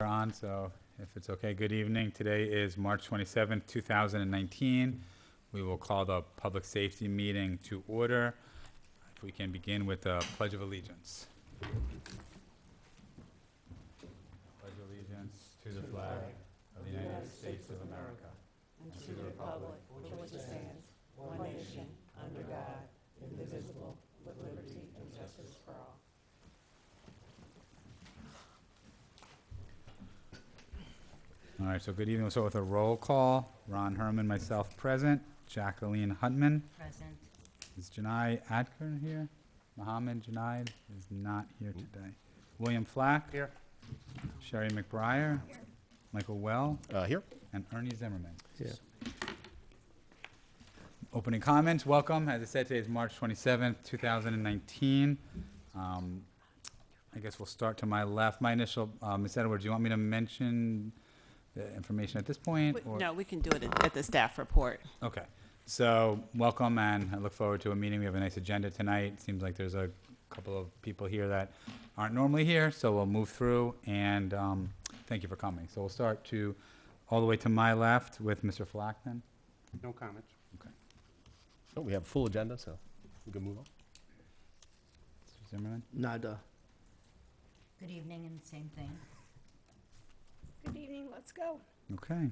on, so if it's okay, good evening. Today is March 27th, 2019. We will call the public safety meeting to order. If we can begin with the Pledge of Allegiance. Pledge allegiance to the flag of the United States of America and to the republic for which it stands, one nation, under God, indivisible, with liberty and justice for all. All right, so good evening. We'll start with a roll call. Ron Herman, myself present. Jacqueline Huntman. Present. Is Janai Adker here? Mohammed Junaid is not here today. William Flack. Here. Sherry McBriar. Here. Michael Well. Here. And Ernie Zimmerman. Here. Opening comments, welcome. As I said, today is March 27th, 2019. I guess we'll start to my left. My initial, Ms. Edwards, do you want me to mention the information at this point? Or? No, we can do it at the staff report. Okay. So welcome, and I look forward to a meeting. We have a nice agenda tonight. It seems like there's a couple of people here that aren't normally here, so we'll move through, and thank you for coming. So we'll start to all the way to my left with Mr. Flack then. No comments. Okay. So we have a full agenda, so we can move on. Mr. Zimmerman? Nada. Good evening, and same thing. Good evening, let's go. Okay.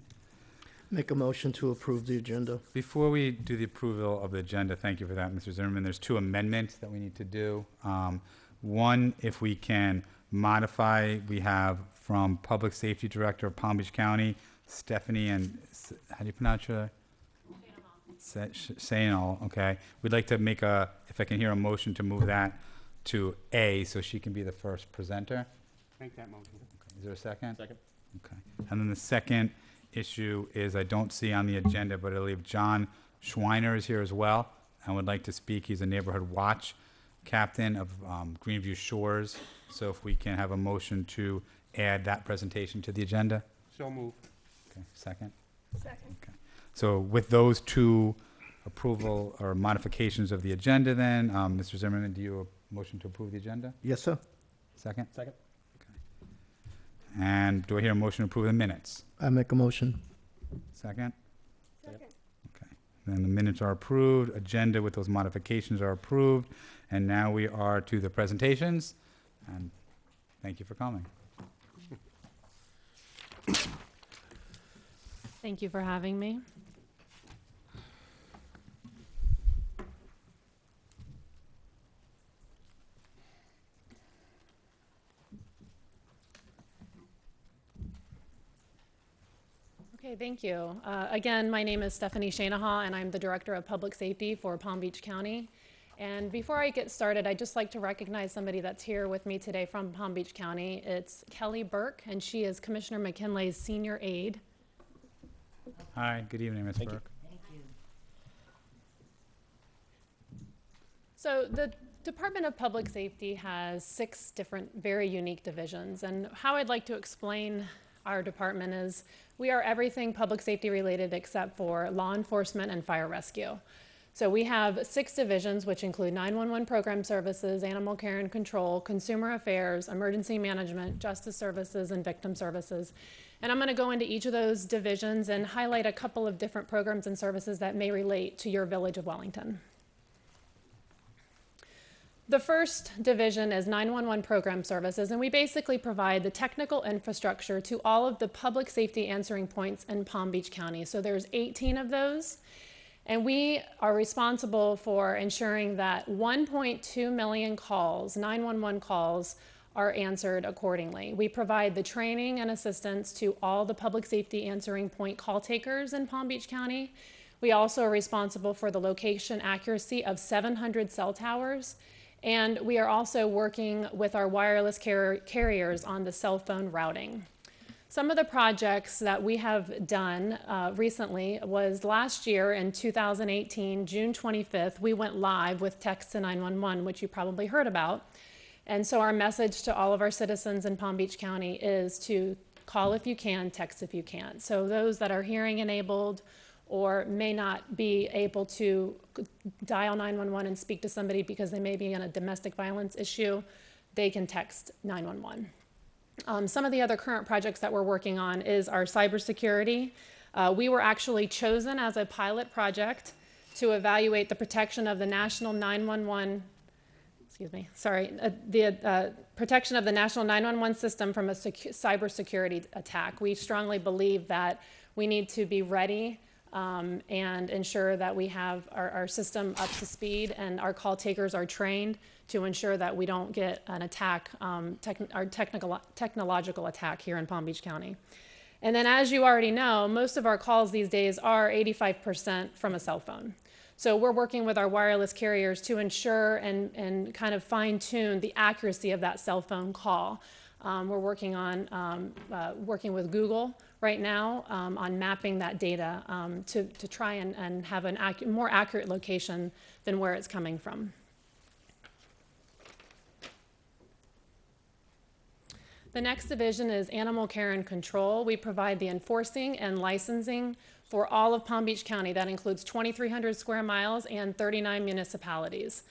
Make a motion to approve the agenda. Before we do the approval of the agenda, thank you for that, Mr. Zimmerman. There's two amendments that we need to do. One, if we can modify, we have from Public Safety Director of Palm Beach County, Stephanie, and how do you pronounce your? Sainal, okay. We'd like to make a, if I can hear a motion to move that to A, so she can be the first presenter. Make that motion. Okay. Is there a second? Second. Okay. And then the second issue is I don't see on the agenda, but I believe John Schweiner is here as well and would like to speak. He's a neighborhood watch captain of Greenview Shores. So if we can have a motion to add that presentation to the agenda. So move. Okay. Second? Second. Okay. So with those two approval or modifications of the agenda then, Mr. Zimmerman, do you a motion to approve the agenda? Yes, sir. Second? Second. And do I hear a motion to approve the minutes? I make a motion. Second? Second. Okay. Then the minutes are approved, agenda with those modifications are approved, and now we are to the presentations, and thank you for coming. Thank you for having me. Okay, thank you. Again, my name is Stephanie Shanaha, and I'm the Director of Public Safety for Palm Beach County. And before I get started, I'd just like to recognize somebody that's here with me today from Palm Beach County. It's Kelly Burke, and she is Commissioner McKinley's senior aide. Hi, good evening, Ms. Thank you. Burke. Thank you. So the Department of Public Safety has 6 different, very unique divisions. And how I'd like to explain our department is we are everything public safety related except for law enforcement and fire rescue. So we have 6 divisions, which include 911 program services, animal care and control, consumer affairs, emergency management, justice services, and victim services. And I'm going to go into each of those divisions and highlight a couple of different programs and services that may relate to your village of Wellington. The first division is 911 program services, and we basically provide the technical infrastructure to all of the public safety answering points in Palm Beach County. So there's 18 of those, and we are responsible for ensuring that 1.2 million calls, 911 calls, are answered accordingly. We provide the training and assistance to all the public safety answering point call takers in Palm Beach County. We also are responsible for the location accuracy of 700 cell towers. And we are also working with our wireless carriers on the cell phone routing. Some of the projects that we have done recently was last year in 2018, June 25th, we went live with Text to 911, which you probably heard about. And so our message to all of our citizens in Palm Beach County is to call if you can, text if you can't. So those that are hearing enabled or may not be able to dial 911 and speak to somebody because they may be in a domestic violence issue, they can text 911. Some of the other current projects that we're working on is our cybersecurity. We were actually chosen as a pilot project to evaluate the protection of the national 911, the protection of the national 911 system from a cybersecurity attack. We strongly believe that we need to be ready and ensure that we have our system up to speed and our call takers are trained to ensure that we don't get an attack, technological attack here in Palm Beach County. And then as you already know, most of our calls these days are 85% from a cell phone. So we're working with our wireless carriers to ensure and kind of fine tune the accuracy of that cell phone call. We're working on working with Google right now on mapping that data to try and have an more accurate location than where it's coming from. The next division is animal care and control. We provide the enforcing and licensing for all of Palm Beach County. That includes 2,300 square miles and 39 municipalities.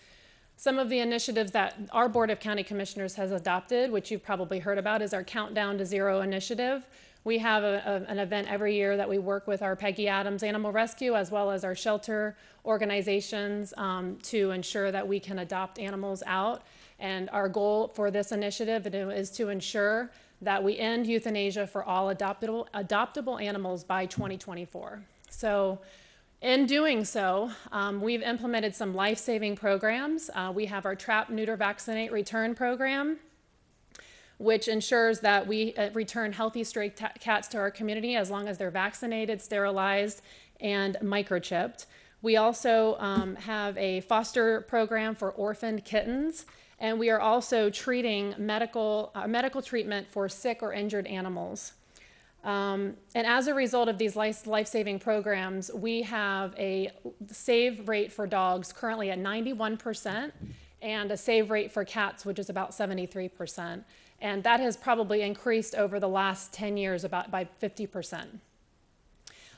Some of the initiatives that our Board of County Commissioners has adopted, which you've probably heard about, is our Countdown to Zero initiative. We have an event every year that we work with our Peggy Adams Animal Rescue as well as our shelter organizations to ensure that we can adopt animals out. And our goal for this initiative is to ensure that we end euthanasia for all adoptable animals by 2024. So in doing so, we've implemented some life-saving programs. We have our Trap, Neuter, Vaccinate, Return program, which ensures that we return healthy stray cats to our community as long as they're vaccinated, sterilized, and microchipped. We also have a foster program for orphaned kittens, and we are also treating medical treatment for sick or injured animals. And as a result of these life-saving programs, we have a save rate for dogs currently at 91% and a save rate for cats, which is about 73%. And that has probably increased over the last 10 years by 50%.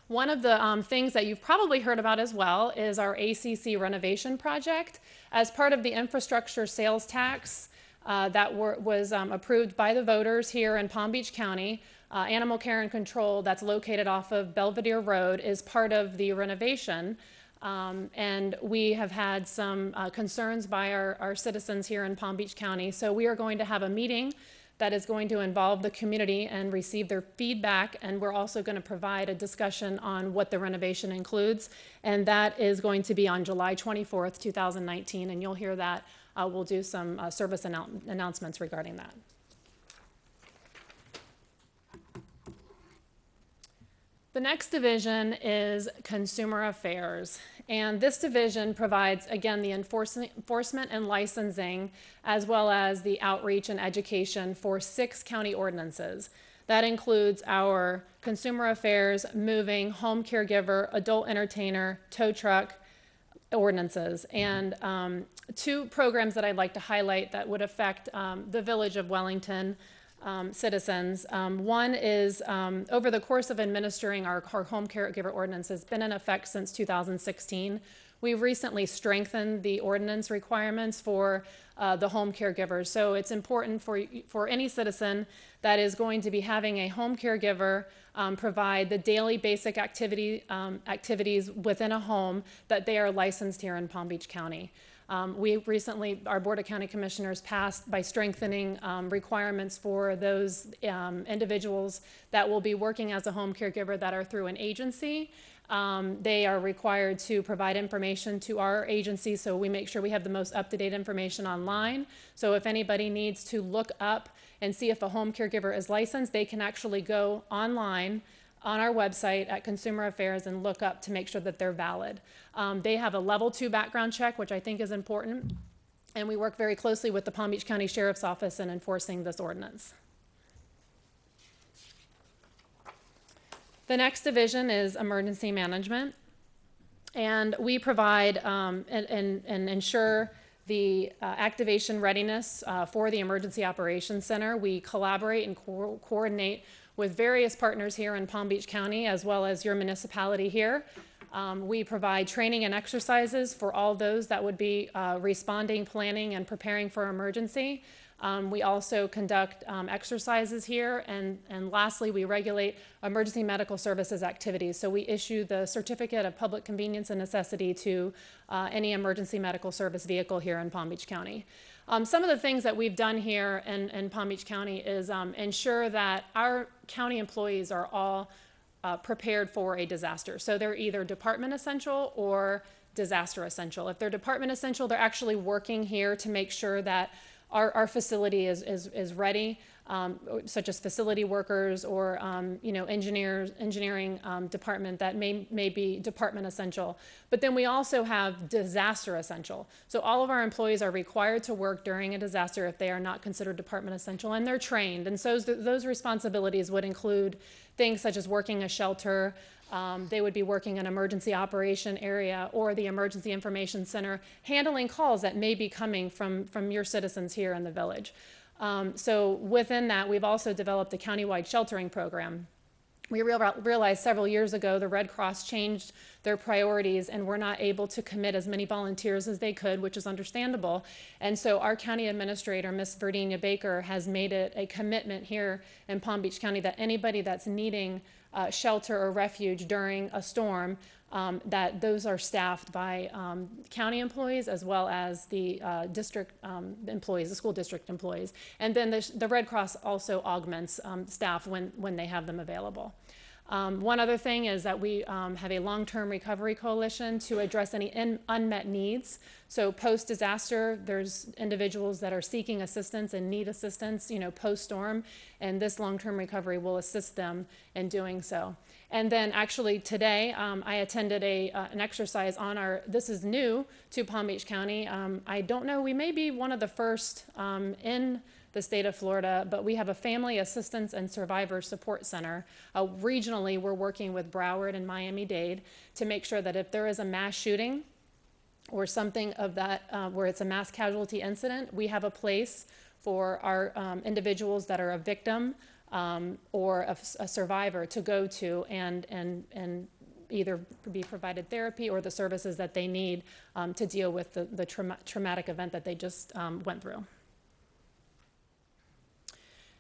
One of the things that you've probably heard about as well is our ACC renovation project. As part of the infrastructure sales tax that was approved by the voters here in Palm Beach County, Animal Care and Control that's located off of Belvedere Road is part of the renovation. And we have had some concerns by our citizens here in Palm Beach County. So we are going to have a meeting that is going to involve the community and receive their feedback. And we're also going to provide a discussion on what the renovation includes. And that is going to be on July 24th, 2019. And you'll hear that. We'll do some service announcements regarding that. The next division is Consumer Affairs, and this division provides, again, the enforcement and licensing, as well as the outreach and education for 6 county ordinances. That includes our Consumer Affairs, Moving, Home Caregiver, Adult Entertainer, Tow Truck ordinances, and 2 programs that I'd like to highlight that would affect the Village of Wellington citizens. One is over the course of administering our home caregiver ordinance has been in effect since 2016. We've recently strengthened the ordinance requirements for the home caregivers. So it's important for any citizen that is going to be having a home caregiver provide the daily basic activities within a home that they are licensed here in Palm Beach County. We recently, our Board of County Commissioners passed by strengthening requirements for those individuals that will be working as a home caregiver that are through an agency. They are required to provide information to our agency, so we make sure we have the most up-to-date information online. So if anybody needs to look up and see if a home caregiver is licensed, they can actually go online on our website at Consumer Affairs and look up to make sure that they're valid. They have a level 2 background check, which I think is important, and we work very closely with the Palm Beach County Sheriff's Office in enforcing this ordinance. The next division is emergency management, and we provide and ensure the activation readiness for the Emergency Operations Center. We collaborate and coordinate with various partners here in Palm Beach County, as well as your municipality here. We provide training and exercises for all those that would be responding, planning, and preparing for emergency. We also conduct exercises here, and lastly, we regulate emergency medical services activities. So we issue the certificate of public convenience and necessity to any emergency medical service vehicle here in Palm Beach County. Some of the things that we've done here in Palm Beach County is ensure that our county employees are all prepared for a disaster. So they're either department essential or disaster essential. If they're department essential, they're actually working here to make sure that our facility is ready, such as facility workers or engineering department that may be department essential. But then we also have disaster essential. So all of our employees are required to work during a disaster if they are not considered department essential, and they're trained. And so those responsibilities would include things such as working a shelter. They would be working an emergency operation area or the emergency information center, handling calls that may be coming from your citizens here in the village. So within that, we've also developed a countywide sheltering program. We realized several years ago the Red Cross changed their priorities and were not able to commit as many volunteers as they could, which is understandable. And so our county administrator, Ms. Verdinia Baker, has made it a commitment here in Palm Beach County that anybody that's needing shelter or refuge during a storm, that those are staffed by county employees as well as the district employees, the school district employees. And then the Red Cross also augments staff when they have them available. One other thing is that we have a long-term recovery coalition to address any unmet needs. So post-disaster, there's individuals that are seeking assistance and need assistance, post-storm, and this long-term recovery will assist them in doing so. And then actually today, I attended an exercise on this is new to Palm Beach County. I don't know, we may be one of the first in the state of Florida, but we have a family assistance and survivor support center. Regionally, we're working with Broward and Miami-Dade to make sure that if there is a mass shooting or something of that, where it's a mass casualty incident, we have a place for our individuals that are a victim or a survivor to go to and either be provided therapy or the services that they need to deal with the traumatic event that they just went through.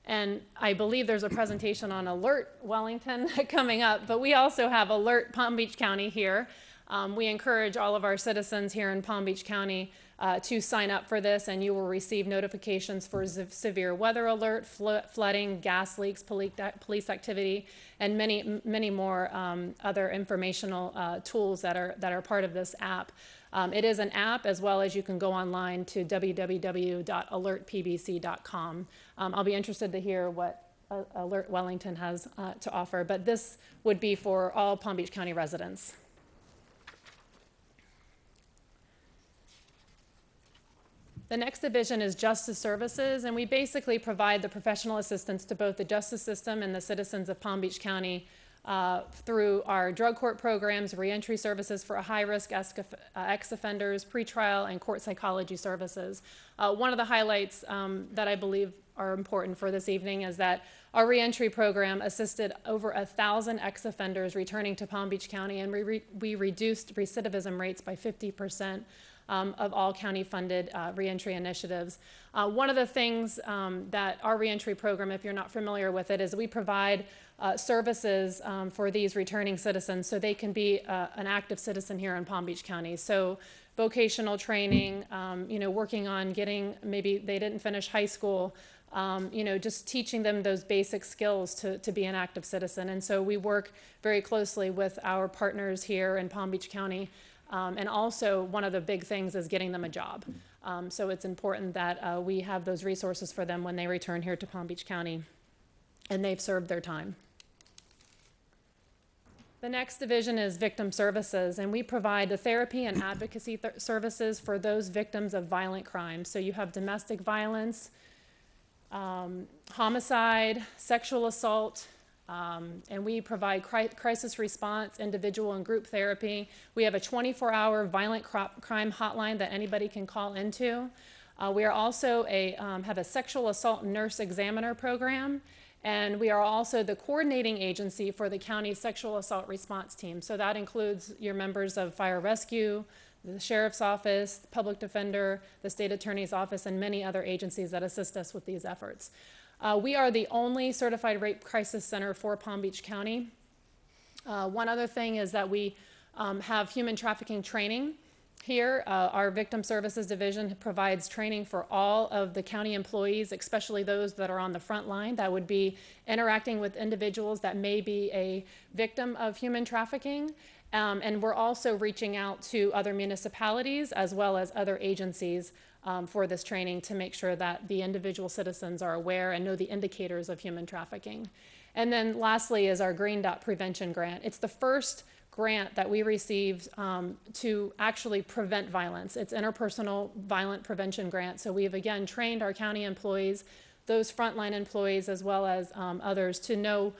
And I believe there's a presentation on Alert Wellington coming up, but we also have Alert Palm Beach County here. We encourage all of our citizens here in Palm Beach County to sign up for this, and you will receive notifications for severe weather alert, flooding, gas leaks, police activity, and many more other informational tools that are part of this app. It is an app, as well as you can go online to www.alertpbc.com. I'll be interested to hear what Alert Wellington has to offer, but this would be for all Palm Beach County residents. The next division is Justice Services, and we basically provide the professional assistance to both the justice system and the citizens of Palm Beach County through our drug court programs, reentry services for high-risk ex-offenders, pretrial, and court psychology services. One of the highlights that I believe are important for this evening is that our reentry program assisted over 1,000 ex-offenders returning to Palm Beach County, and we reduced recidivism rates by 50%. Of all county-funded reentry initiatives. One of the things that our reentry program, if you're not familiar with it, is we provide services for these returning citizens so they can be an active citizen here in Palm Beach County. So vocational training, working on maybe they didn't finish high school, just teaching them those basic skills to be an active citizen. And so we work very closely with our partners here in Palm Beach County. And also, one of the big things is getting them a job. So it's important that we have those resources for them when they return here to Palm Beach County and they've served their time. The next division is Victim Services, and we provide the therapy and advocacy services for those victims of violent crime. So you have domestic violence, homicide, sexual assault, and we provide crisis response, individual and group therapy. We have a 24-hour violent crime hotline that anybody can call into. We are also have a sexual assault nurse examiner program, and we are also the coordinating agency for the county's sexual assault response team. So that includes your members of fire rescue, the sheriff's office, the public defender, the state attorney's office, and many other agencies that assist us with these efforts. We are the only certified rape crisis center for Palm Beach County. One other thing is that we have human trafficking training here. Our Victim Services Division provides training for all of the county employees, especially those that are on the front line, that would be interacting with individuals that may be a victim of human trafficking. And we're also reaching out to other municipalities as well as other agencies for this training to make sure that the individual citizens are aware and know the indicators of human trafficking. And then lastly is our Green Dot Prevention Grant. It's the first grant that we received to actually prevent violence. It's interpersonal violent prevention grant. So we've again trained our county employees, those frontline employees, as well as others to know,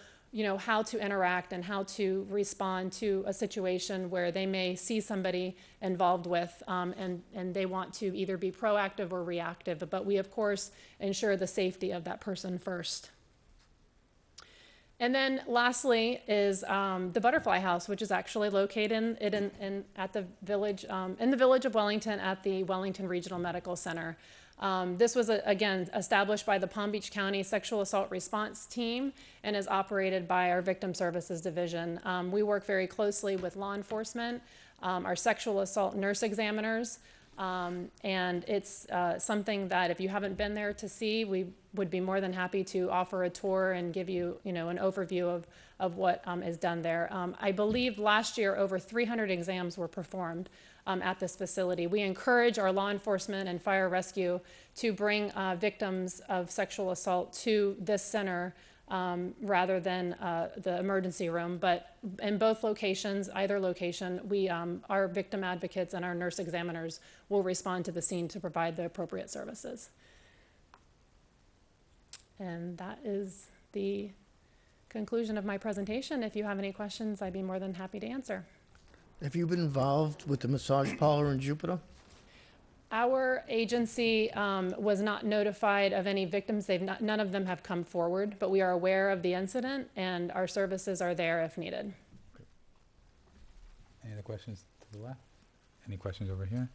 how to interact and how to respond to a situation where they may see somebody involved with, and they want to either be proactive or reactive. But we, of course, ensure the safety of that person first. And then lastly is the Butterfly House, which is actually located at the village, in the village of Wellington at the Wellington Regional Medical Center. This was, again, established by the Palm Beach County Sexual Assault Response Team and is operated by our Victim Services Division. We work very closely with law enforcement, our sexual assault nurse examiners, and it's something that if you haven't been there to see, we would be more than happy to offer a tour and give you, an overview of what is done there. I believe last year over 300 exams were performed at this facility. We encourage our law enforcement and fire rescue to bring victims of sexual assault to this center rather than the emergency room. But in both locations, either location, our victim advocates and our nurse examiners will respond to the scene to provide the appropriate services. And that is the conclusion of my presentation. If you have any questions, I'd be more than happy to answer. Have you been involved with the massage parlor in Jupiter? Our agency was not notified of any victims. None of them have come forward, but we are aware of the incident and our services are there if needed. Any other questions to the left? Any questions over here?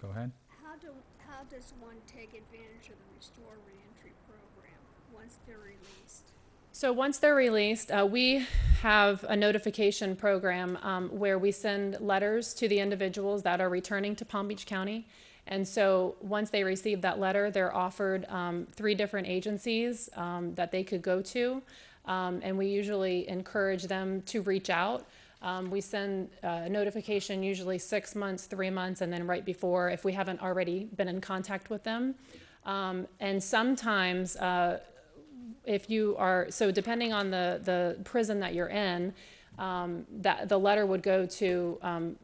Go ahead. How does one take advantage of the Restore Reentry program once they're released? So once they're released, we have a notification program where we send letters to the individuals that are returning to Palm Beach County. And so once they receive that letter, they're offered 3 different agencies that they could go to. And we usually encourage them to reach out. We send a notification usually 6 months, 3 months, and then right before if we haven't already been in contact with them. And sometimes if you are, so depending on the prison that you're in, that the letter would go to,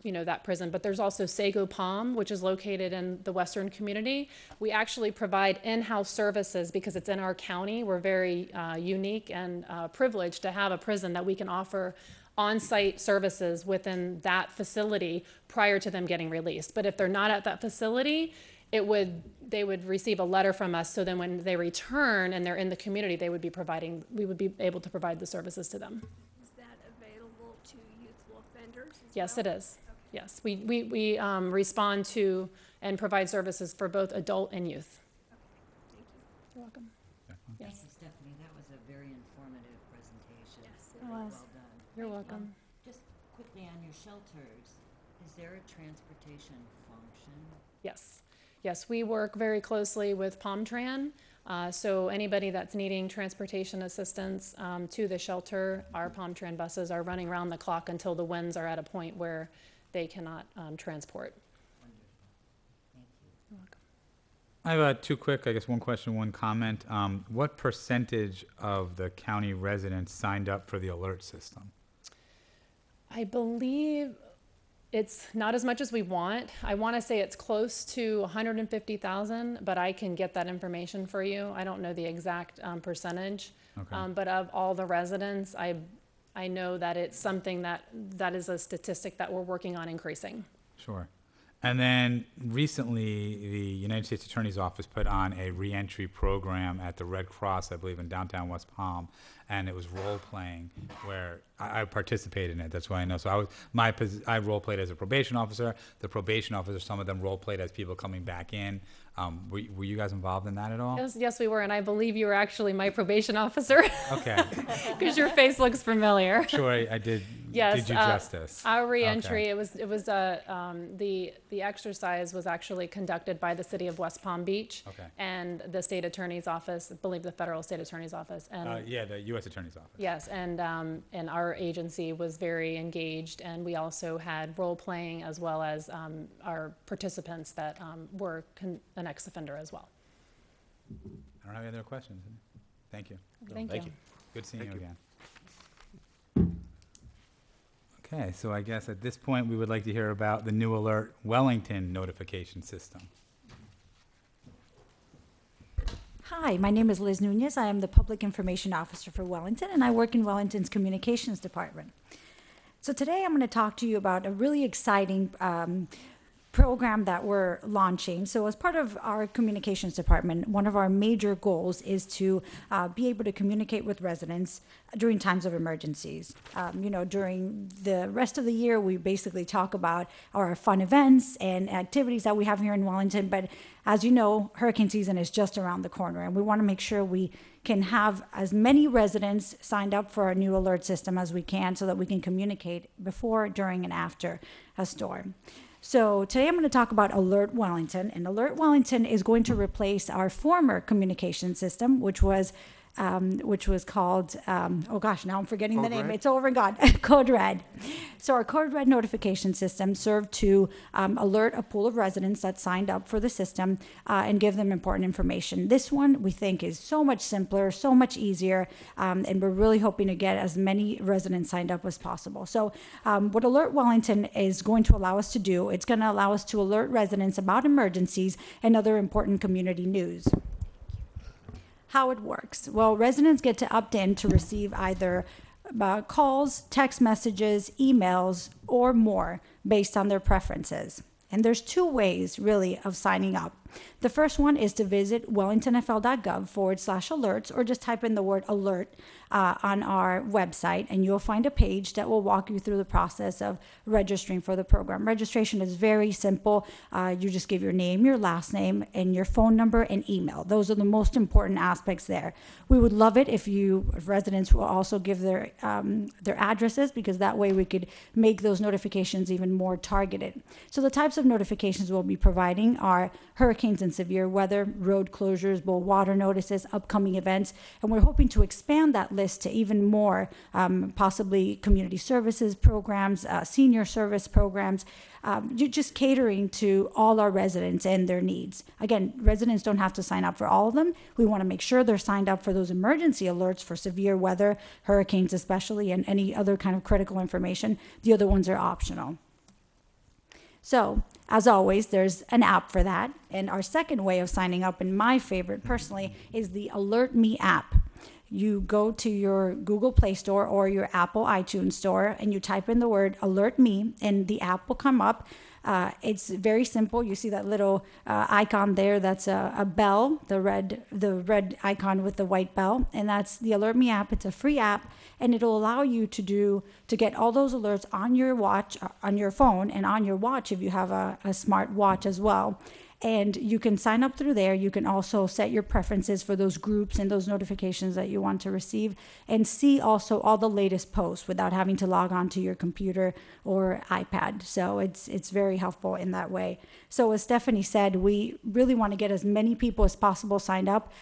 that prison. But there's also Sago Palm, which is located in the Western community. We actually provide in-house services because it's in our county. We're very unique and privileged to have a prison that we can offer on-site services within that facility prior to them getting released. But if they're not at that facility, they would receive a letter from us. So then when they return and they're in the community, we would be able to provide the services to them. Is that available to youthful offenders as Yes, well? it is. Yes, we respond to and provide services for both adult and youth. Thank you. You're welcome. Thank Yes, you, Stephanie. That was a very informative presentation. Yes, Very it well was. done. you're welcome. Just quickly on your shelters, is there a transportation function? Yes, we work very closely with PalmTran. So anybody that's needing transportation assistance to the shelter, our PalmTran buses are running around the clock until the winds are at a point where they cannot transport. Wonderful. Thank you. You're welcome. I have 2 quick, I guess, one question, one comment. What percentage of the county residents signed up for the alert system? I believe it's not as much as we want. I want to say it's close to 150,000, but I can get that information for you. I don't know the exact percentage. Okay. But of all the residents, I know that it's something that is a statistic that we're working on increasing. Sure. And then recently, the United States Attorney's Office put on a reentry program at the Red Cross, I believe, in downtown West Palm, and it was role playing where I participated in it. That's why I know. So I role played as a probation officer. The probation officer, some of them role played as people coming back in. Were you guys involved in that at all? Yes, we were, and I believe you were actually my probation officer Okay, because your face looks familiar. sure, I did. Yes, Did you justice? Our reentry, Okay. it was the exercise was actually conducted by the city of West Palm Beach Okay. and the state attorney's office, I believe the federal state attorney's office, and Yeah, the U.S. Attorney's Office. yes, and our agency was very engaged, and we also had role playing as well as our participants that were an ex-offender as well. I don't have any other questions. Thank you. Thank thank you. you. Good seeing you again. Okay, so I guess at this point, we would like to hear about the New Alert Wellington notification system. Hi, my name is Liz Nunez. I am the Public Information Officer for Wellington, and I work in Wellington's Communications Department. So today I'm going to talk to you about a really exciting program that we're launching. So as part of our communications department, one of our major goals is to be able to communicate with residents during times of emergencies. During the rest of the year, we basically talk about our fun events and activities that we have here in Wellington. But as you know, hurricane season is just around the corner, and we want to make sure we can have as many residents signed up for our new alert system as we can so that we can communicate before, during, and after a storm. So today I'm going to talk about Alert Wellington, and Alert Wellington is going to replace our former communication system, which was called, oh gosh, now I'm forgetting the name. It's over and gone. Code Red. So our Code Red notification system served to alert a pool of residents that signed up for the system and give them important information. This one we think is so much simpler, so much easier, and we're really hoping to get as many residents signed up as possible. So what Alert Wellington is going to allow us to do, it's going to allow us to alert residents about emergencies and other important community news. How it works. Well, residents get to opt in to receive either calls, text messages, emails, or more based on their preferences. And there's two ways, really, of signing up. The first one is to visit wellingtonfl.gov/alerts, or just type in the word alert on our website, and you'll find a page that will walk you through the process of registering for the program. Registration is very simple. You just give your name, your last name, and your phone number and email. Those are the most important aspects there. We would love it if residents will also give their addresses, because that way we could make those notifications even more targeted. So the types of notifications we'll be providing are hurricanes and severe weather, road closures, both water notices, upcoming events, and we're hoping to expand that list to even more, possibly community services programs, senior service programs, just catering to all our residents and their needs. Again, residents don't have to sign up for all of them. We want to make sure they're signed up for those emergency alerts for severe weather, hurricanes especially, and any other kind of critical information. The other ones are optional. So, as always, there's an app for that. And our second way of signing up, and my favorite personally, is the Alert Me app. You go to your Google Play Store or your Apple iTunes Store, and you type in the word Alert Me, and the app will come up. It's very simple. You see that little icon there. That's a bell, the red icon with the white bell, and that's the Alert Me app. It's a free app, and it'll allow you to get all those alerts on your watch, on your phone, and on your watch if you have a smart watch as well. And you can sign up through there. You can also set your preferences for those groups and those notifications that you want to receive, and see also all the latest posts without having to log on to your computer or iPad. So it's very helpful in that way. So as Stephanie said, we really want to get as many people as possible signed up.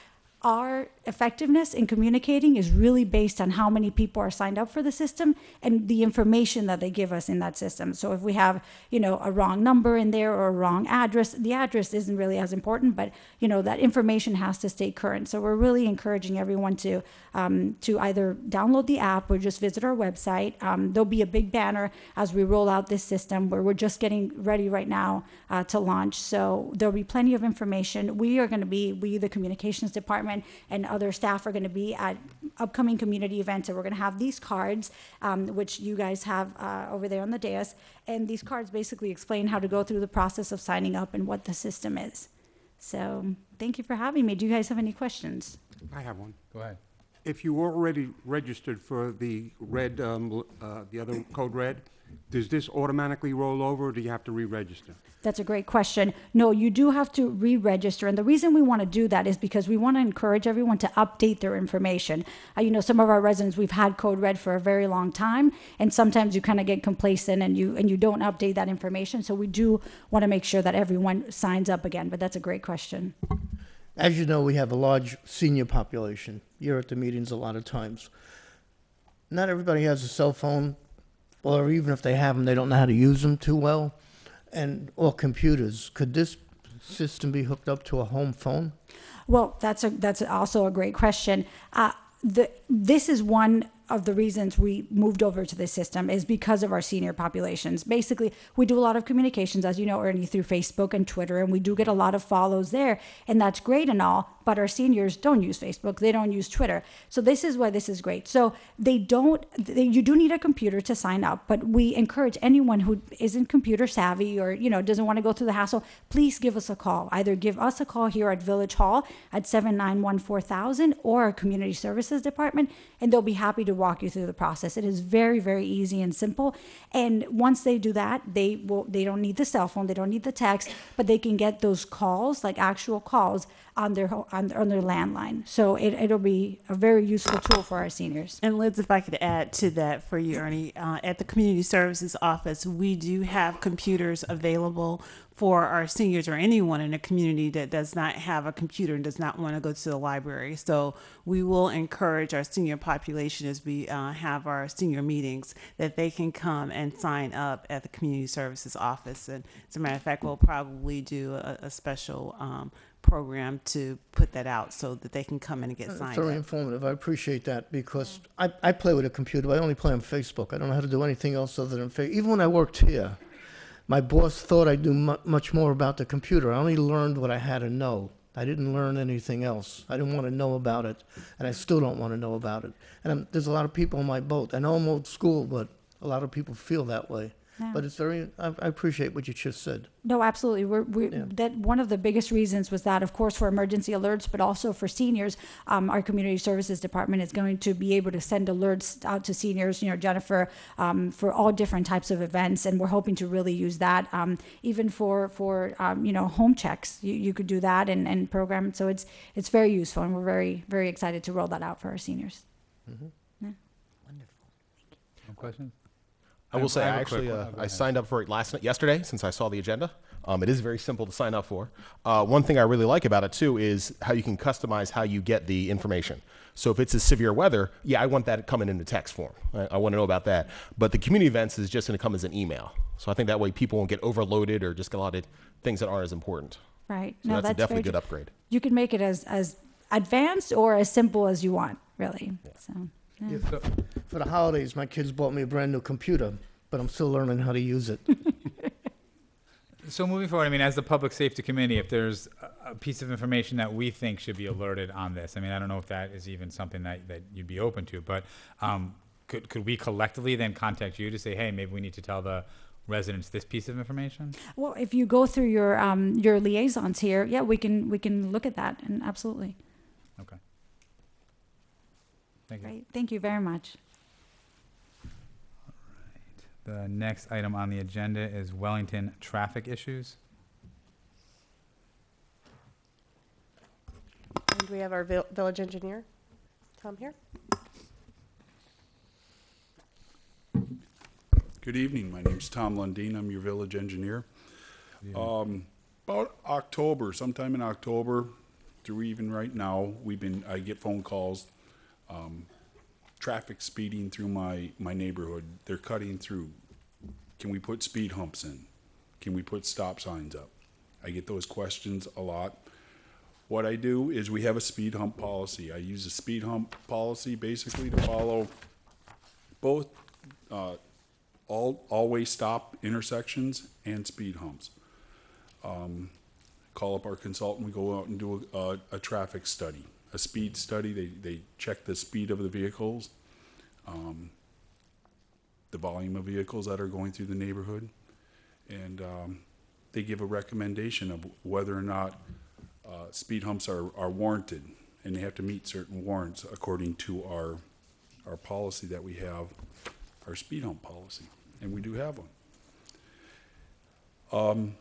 Our effectiveness in communicating is really based on how many people are signed up for the system and the information that they give us in that system. So if we have, a wrong number in there or a wrong address, the address isn't really as important, but that information has to stay current. So we're really encouraging everyone to either download the app or just visit our website. There'll be a big banner as we roll out this system, where we're just getting ready right now to launch. So there'll be plenty of information. We, the communications department, and other staff are going to be at upcoming community events, and we're going to have these cards, which you guys have over there on the dais. And these cards basically explain how to go through the process of signing up and what the system is. So thank you for having me. Do you guys have any questions? I have one. Go ahead. If you already registered for the red, the other code red, does this automatically roll over, or do you have to re-register? That's a great question. No, you do have to re-register. And the reason we want to do that is because we want to encourage everyone to update their information. Some of our residents, we've had Code Red for a very long time, and sometimes you kind of get complacent and you don't update that information. So we do want to make sure that everyone signs up again. But that's a great question. As you know, we have a large senior population. You're at the meetings a lot of times. Not everybody has a cell phone, or even if they have them, they don't know how to use them too well, or computers. Could this system be hooked up to a home phone? Well, that's also a great question. This is one of the reasons we moved over to this system is because of our senior populations. Basically, we do a lot of communications, as you know, Ernie, through Facebook and Twitter, and we do get a lot of follows there, and that's great and all, but our seniors don't use Facebook, they don't use Twitter. So this is why this is great. So you do need a computer to sign up, but we encourage anyone who isn't computer savvy or, doesn't want to go through the hassle, please give us a call. Either give us a call here at Village Hall at 791-4000 or our Community Services Department, and they'll be happy to walk you through the process. It is very, very easy and simple. And once they do that, they don't need the cell phone, they don't need the text, but they can get those calls, like actual calls, on their landline. So it'll be a very useful tool for our seniors. And Liz, if I could add to that for you, Ernie, at the Community Services Office, we do have computers available for our seniors or anyone in a community that does not have a computer and does not want to go to the library. So we will encourage our senior population as we have our senior meetings that they can come and sign up at the Community Services Office. And as a matter of fact, we'll probably do a special program to put that out so that they can come in and get signed Very up. informative. I appreciate that because I play with a computer, but I only play on Facebook. I don't know how to do anything else other than Facebook. Even when I worked here, my boss thought I knew much more about the computer. I only learned what I had to know. I didn't learn anything else. I didn't want to know about it, and I still don't want to know about it. And there's a lot of people in my boat. I know I'm old school, but a lot of people feel that way. Yeah. But I appreciate what you just said. No, absolutely. Yeah. That one of the biggest reasons was that, of course, for emergency alerts, but also for seniors, our Community Services Department is going to be able to send alerts out to seniors, Jennifer, for all different types of events, and we're hoping to really use that, even for home checks. You could do that and program it. So it's very useful, and we're very, very excited to roll that out for our seniors. Mm-hmm. Yeah. No questions? I will say, I have I a quick actually, one. Oh, go I ahead. signed up for it yesterday since I saw the agenda. It is very simple to sign up for. One thing I really like about it too is how you can customize how you get the information. So if it's a severe weather, I want that coming in the text form. I want to know about that. But the community events is just going to come as an email. So I think that way people won't get overloaded or just get a lot of things that aren't as important. Right. So No, that's a definitely very good true. upgrade. You can make it as advanced or as simple as you want, really. So. Yeah. For the holidays, my kids bought me a brand new computer, but I'm still learning how to use it. So moving forward, as the Public Safety Committee, if there's a piece of information that we think should be alerted on this, I don't know if that is even something that you'd be open to, but could we collectively then contact you to say, hey, maybe we need to tell the residents this piece of information? Well, if you go through your liaisons here, we can look at that, and absolutely. Okay. Thank you. Great. Thank you very much. The next item on the agenda is Wellington traffic issues. And we have our village engineer, Tom, here. Good evening. My name's Tom Lundin. I'm your village engineer. About October, sometime in October, through even right now, I get phone calls, traffic speeding through my neighborhood. They're cutting through. Can we put speed humps in? Can we put stop signs up? I get those questions a lot. What I do is we have a speed hump policy. I use a speed hump policy basically to follow both always stop intersections and speed humps. Call up our consultant, we go out and do a traffic study. a speed study. They check the speed of the vehicles, the volume of vehicles that are going through the neighborhood, and they give a recommendation of whether or not speed humps are warranted, and they have to meet certain warrants according to our policy that we have, our speed hump policy, and we do have one.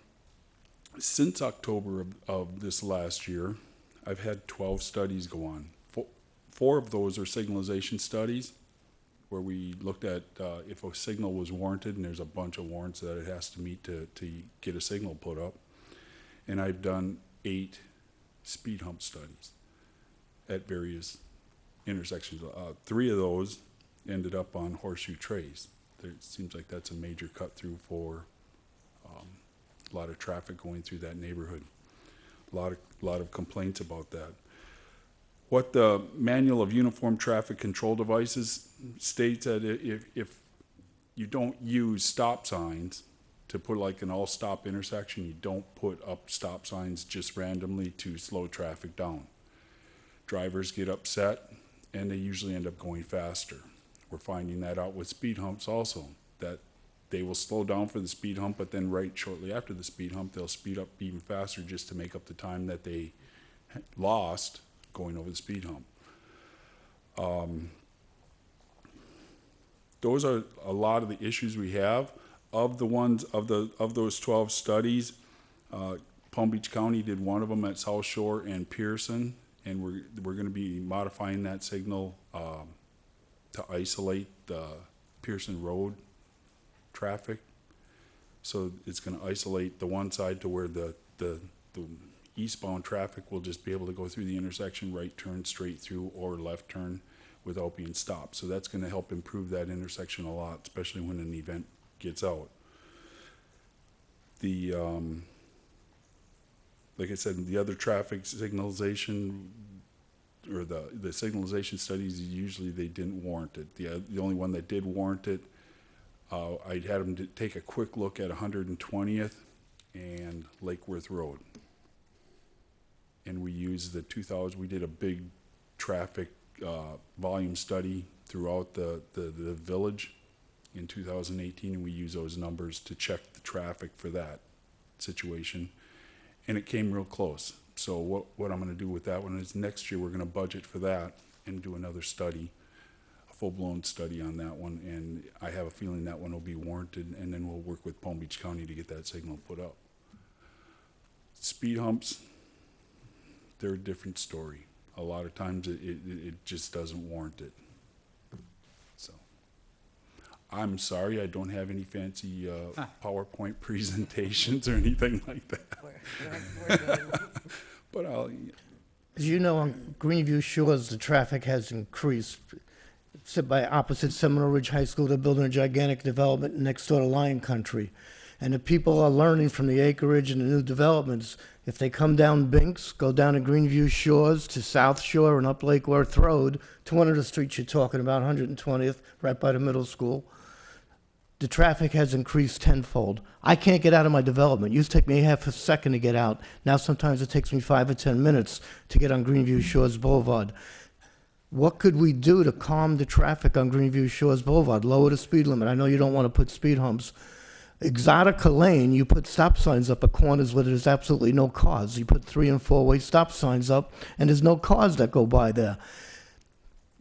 Since October of this last year, I've had 12 studies go on. Four of those are signalization studies, where we looked at if a signal was warranted, and there's a bunch of warrants that it has to meet to get a signal put up. And I've done 8 speed hump studies at various intersections. 3 of those ended up on Horseshoe Trace. It seems like that's a major cut through for a lot of traffic going through that neighborhood. A lot of complaints about that. What the Manual of Uniform Traffic Control Devices states that if you don't use stop signs to put like an all-stop intersection, you don't put up stop signs just randomly to slow traffic down. Drivers get upset, and they usually end up going faster. We're finding that out with speed humps also, that they will slow down for the speed hump, but then right shortly after the speed hump, they'll speed up even faster just to make up the time that they lost going over the speed hump. Those are a lot of the issues we have. Of those 12 studies, Palm Beach County did one of them at South Shore and Pearson, and we're going to be modifying that signal to isolate the Pearson Road traffic. So it's going to isolate the one side to where the eastbound traffic will just be able to go through the intersection, right turn, straight through, or left turn without being stopped. So that's going to help improve that intersection a lot, especially when an event gets out. The like I said, the other traffic signalization or the signalization studies, usually they didn't warrant it. The only one that did warrant it, I had them to take a quick look at 120th and Lake Worth Road. And we used we did a big traffic volume study throughout the village in 2018, and we used those numbers to check the traffic for that situation, and it came real close. So what I'm going to do with that one is next year we're going to budget for that and do another study, a full-blown study on that one, and I have a feeling that one will be warranted, and then we'll work with Palm Beach County to get that signal put up. Speed humps, they're a different story. A lot of times it just doesn't warrant it. So I'm sorry I don't have any fancy PowerPoint presentations or anything like that. But As you know, on Greenview Shores, the traffic has increased. Sit by opposite Seminole Ridge High School, they're building a gigantic development next door to Lion Country. And the people are learning from the acreage and the new developments. If they come down Binks, go down to Greenview Shores to South Shore and up Lake Worth Road to one of the streets you're talking about, 120th, right by the middle school, the traffic has increased tenfold. I can't get out of my development. It used to take me half a second to get out. Now sometimes it takes me 5 or 10 minutes to get on Greenview Shores Boulevard. What could we do to calm the traffic on Greenview Shores Boulevard? Lower the speed limit. I know you don't want to put speed humps. Exotica Lane, you put stop signs up at corners where there's absolutely no cars. You put 3- and 4-way stop signs up, and there's no cars that go by there.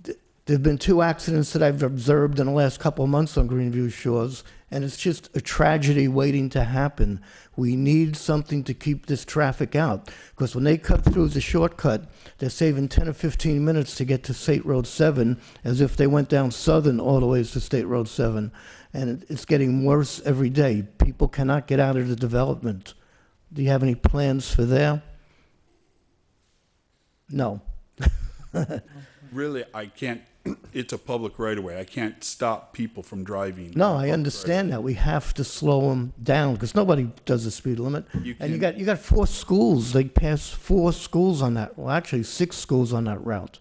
There have been 2 accidents that I've observed in the last couple of months on Greenview Shores, and it's just a tragedy waiting to happen. We need something to keep this traffic out, because when they cut through the shortcut, they're saving 10 or 15 minutes to get to State Road 7, as if they went down Southern all the way to State Road 7. And it's getting worse every day. People cannot get out of the development. Do you have any plans for there? No. really, I can't, it's a public right-of-way. I can't stop people from driving. No, I understand that. We have to slow them down because nobody does the speed limit. And you got 4 schools. They pass 4 schools on that. Well, actually 6 schools on that route.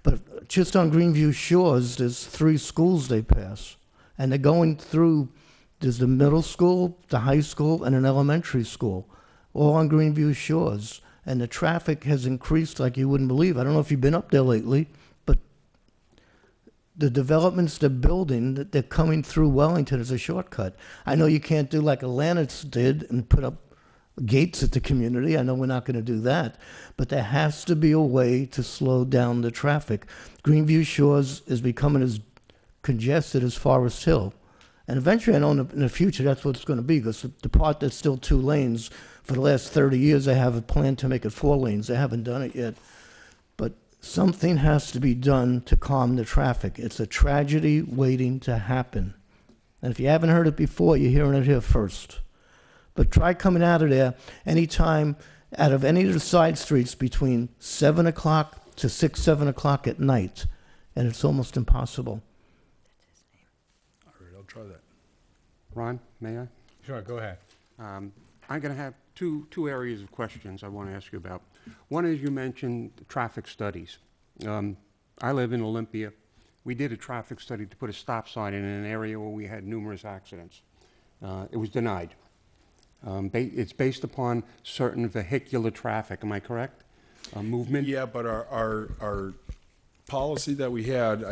But just on Greenview Shores, there's 3 schools they pass. And they're going through, there's the middle school, the high school, and an elementary school, all on Greenview Shores. and the traffic has increased like you wouldn't believe. I don't know if you've been up there lately, but the developments they're building, that they're coming through Wellington as a shortcut. I know you can't do like Atlantis did and put up gates at the community. I know we're not going to do that, but there has to be a way to slow down the traffic. Greenview Shores is becoming as congested as Forest Hill. And eventually, I know in the future, that's what it's going to be, because the part that's still 2 lanes, for the last 30 years, they have a plan to make it 4 lanes. They haven't done it yet. But something has to be done to calm the traffic. It's a tragedy waiting to happen. And if you haven't heard it before, you're hearing it here first. But try coming out of there anytime out of any of the side streets between 7 o'clock to 6, 7 o'clock at night, and it's almost impossible. All right, I'll try that. Ron, may I? Sure, go ahead. I'm going to have two areas of questions I want to ask you about. One is you mentioned traffic studies. I live in Olympia. We did a traffic study to put a stop sign in an area where we had numerous accidents. It was denied. It's based upon certain vehicular traffic, am I correct? Movement? Yeah, but our policy that we had,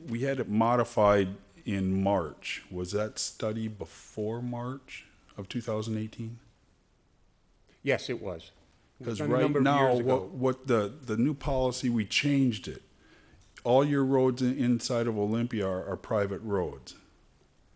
we had it modified in March. Was that study before March of 2018? Yes, it was. Because right now, what the new policy, we changed it. All your roads inside of Olympia are private roads.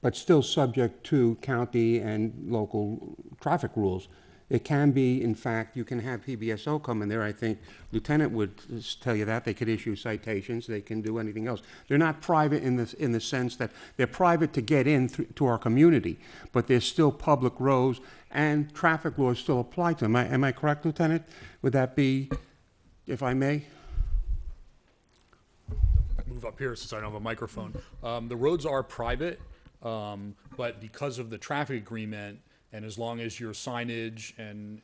But still subject to county and local traffic rules. It can be, in fact, you can have PBSO come in there. I think Lieutenant would tell you that. They could issue citations. They can do anything else. They're not private in the sense that they're private to get in to our community, but they're still public roads, and traffic laws still apply to them. Am I correct, Lieutenant? Would that be, if I may? Move up here since I don't have a microphone. The roads are private, but because of the traffic agreement, and as long as your signage and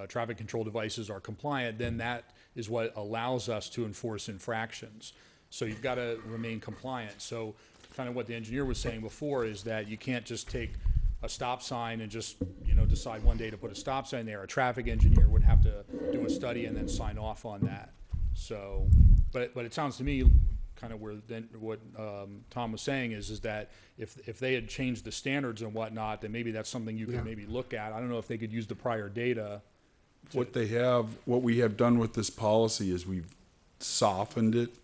traffic control devices are compliant, then that is what allows us to enforce infractions. So you've got to remain compliant. So kind of what the engineer was saying before is that you can't just take a stop sign and just, decide one day to put a stop sign there. A traffic engineer would have to do a study and then sign off on that. So, but it sounds to me kind of where then what Tom was saying is that if they had changed the standards and whatnot, then maybe that's something you could maybe look at. I don't know if they could use the prior data. What we have done with this policy is we've softened it.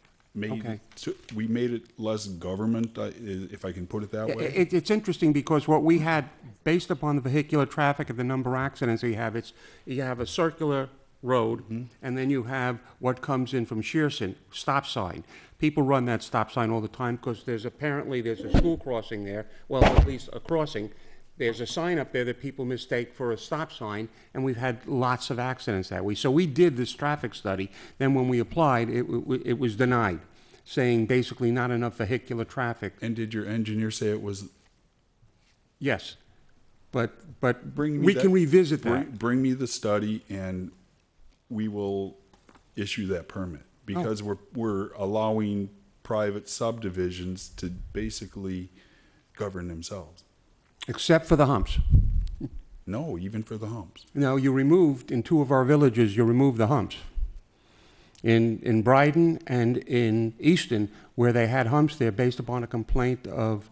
We made it less government, if I can put it that way. It's interesting because what we had, based upon the vehicular traffic and the number of accidents you have a circular road, and then you have what comes in from Shearson, stop sign. People run that stop sign all the time because there's a school crossing there, well, at least a crossing. There's a sign up there that people mistake for a stop sign, and we've had lots of accidents that way. So we did this traffic study. Then when we applied, it was denied, saying basically not enough vehicular traffic. And did your engineer say it was? Yes, but we can revisit that. Bring me the study, and we will issue that permit, because we're allowing private subdivisions to basically govern themselves. Except for the humps. No, even for the humps. No, in 2 of our villages, you removed the humps. In Bryden and in Easton, where they had humps there based upon a complaint of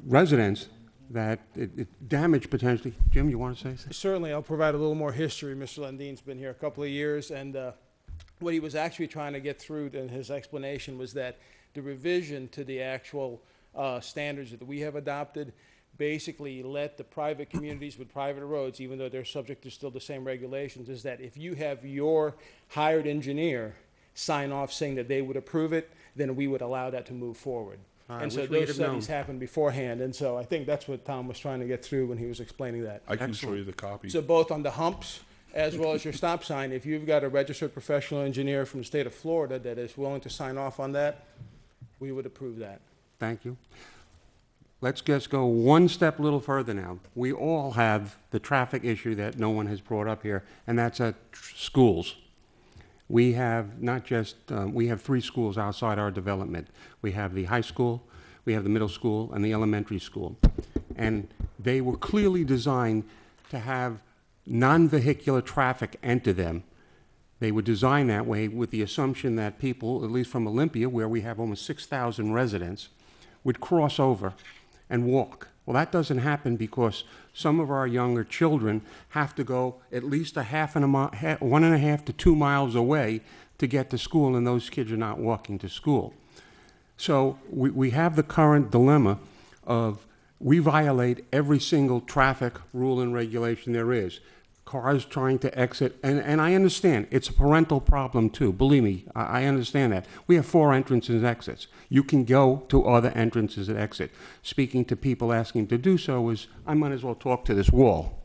residents that it damaged potentially. Jim, you want to say something? Certainly, I'll provide a little more history. Mr. Lundine's been here a couple of years, and what he was actually trying to get through in his explanation was that the revision to the actual standards that we have adopted basically let the private communities with private roads, even though they're subject to still the same regulations, is that if you have your hired engineer sign off saying that they would approve it, then we would allow that to move forward. And so those studies happened beforehand, and so I think that's what Tom was trying to get through when he was explaining that. I can show you the copy. So both on the humps as well as your stop sign, if you've got a registered professional engineer from the state of Florida that is willing to sign off on that, we would approve that. Thank you. Let's just go one step a little further now. We all have the traffic issue that no one has brought up here, and that's at schools. We have not just, we have 3 schools outside our development. We have the high school, we have the middle school, and the elementary school. And they were clearly designed to have non-vehicular traffic enter them. They were designed that way with the assumption that people, at least from Olympia, where we have almost 6,000 residents, would cross over and walk. Well, that doesn't happen because some of our younger children have to go at least 1.5 to 2 miles away to get to school, and those kids are not walking to school. So we have the current dilemma of we violate every single traffic rule and regulation there is. Cars trying to exit, and I understand, it's a parental problem too, believe me, I understand that. We have 4 entrances and exits. You can go to other entrances and exit. Speaking to people asking to do so is, I might as well talk to this wall.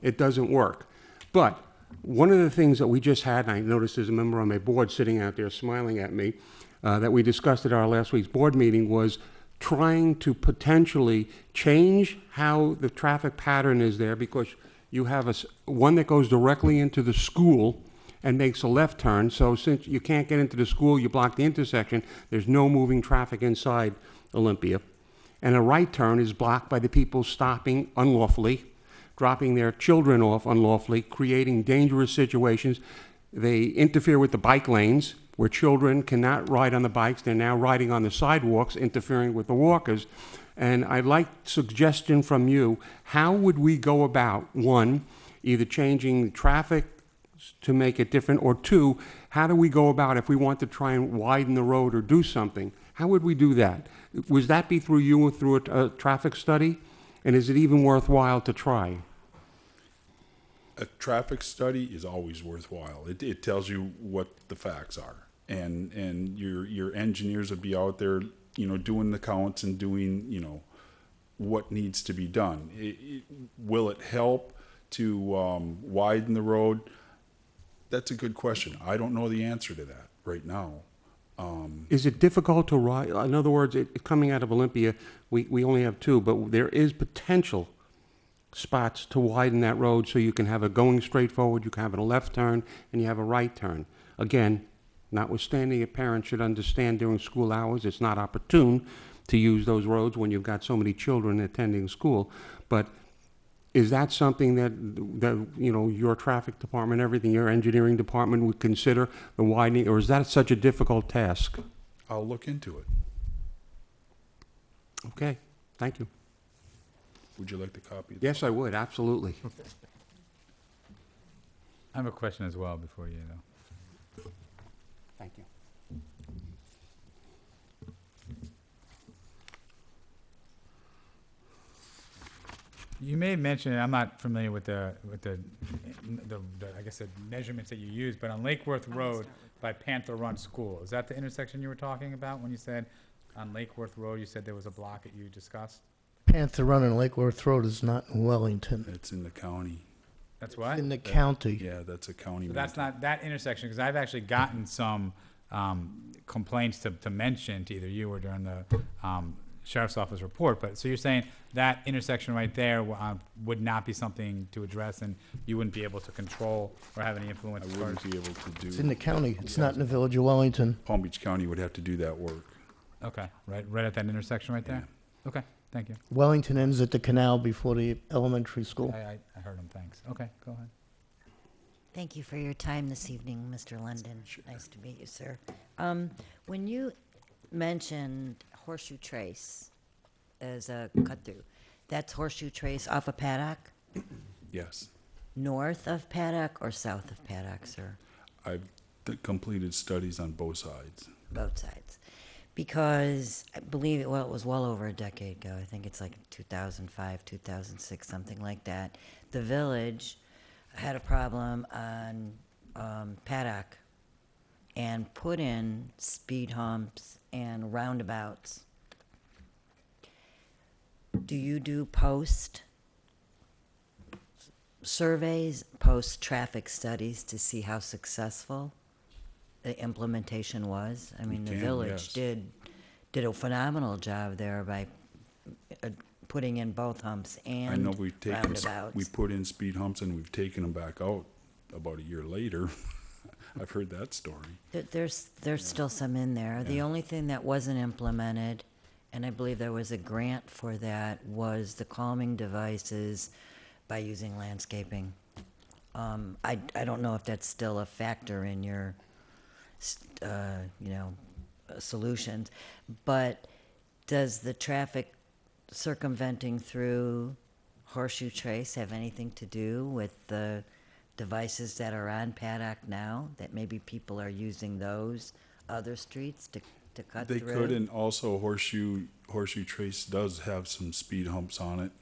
It doesn't work. But one of the things that we just had, and I noticed there's a member on my board sitting out there smiling at me, that we discussed at our last week's board meeting was trying to potentially change how the traffic pattern is there, because you have one that goes directly into the school and makes a left turn. So since you can't get into the school, you block the intersection. There's no moving traffic inside Olympia. And a right turn is blocked by the people stopping unlawfully, dropping their children off unlawfully, creating dangerous situations. They interfere with the bike lanes, where children cannot ride on the bikes. They're now riding on the sidewalks, interfering with the walkers. And I'd like suggestion from you, how would we go about, one, either changing traffic to make it different, or two, how do we go about if we want to try and widen the road or do something? How would we do that? Would that be through you or through a traffic study? And is it even worthwhile to try? A traffic study is always worthwhile. It tells you what the facts are. And your engineers would be out there, doing the counts and doing, what needs to be done. Will it help to widen the road? That's a good question. I don't know the answer to that right now. Is it difficult to ride? In other words, coming out of Olympia, we only have 2, but there is potential spots to widen that road so you can have a going straight forward, you can have a left turn, and you have a right turn. Again, notwithstanding, a parent should understand during school hours, it's not opportune to use those roads when you've got so many children attending school. But is that something that your traffic department, everything, your engineering department would consider the widening, or is that such a difficult task? I'll look into it. Okay, thank you. Would you like the copy? Yes, I would, absolutely. I have a question as well before you know. Thank you. You may have mentioned, I'm not familiar with the I guess the measurements that you use, but on Lake Worth Road by Panther Run School, is that the intersection you were talking about when you said on Lake Worth Road, you said there was a block that you discussed? Panther Run and Lake Worth Road is not in Wellington. It's in the county. That's what? In the county. Yeah, that's a county. So that's not that intersection, because I've actually gotten some complaints to mention to either you or during the sheriff's office report. But so you're saying that intersection right there would not be something to address, and you wouldn't be able to control or have any influence? I wouldn't be able to do. It's in the county. It's not in the village of Wellington. Palm Beach County would have to do that work. Okay, right at that intersection right there? Okay, thank you. Wellington ends at the canal before the elementary school. I heard him, thanks. Okay, go ahead. Thank you for your time this evening, Mr. London. Nice to meet you, sir. When you mentioned Horseshoe Trace as a cut-through, that's Horseshoe Trace off of Paddock? Yes. North of Paddock or south of Paddock, sir? I've completed studies on both sides. Both sides. Because I believe it was well over a decade ago. I think it's like 2005, 2006, something like that. The village had a problem on Paddock and put in speed humps and roundabouts. Do you do post surveys, post traffic studies to see how successful the implementation was? I mean, the village did a phenomenal job there by putting in both humps and I know we've taken, roundabouts. we put in speed humps and we've taken them back out about a year later. I've heard that story. There's still some in there. The only thing that wasn't implemented, and I believe there was a grant for that, was the calming devices by using landscaping. I don't know if that's still a factor in your, solutions, but does the traffic circumventing through Horseshoe Trace have anything to do with the devices that are on Paddock now, that maybe people are using those other streets to cut They through? could, and also Horseshoe Trace does have some speed humps on it.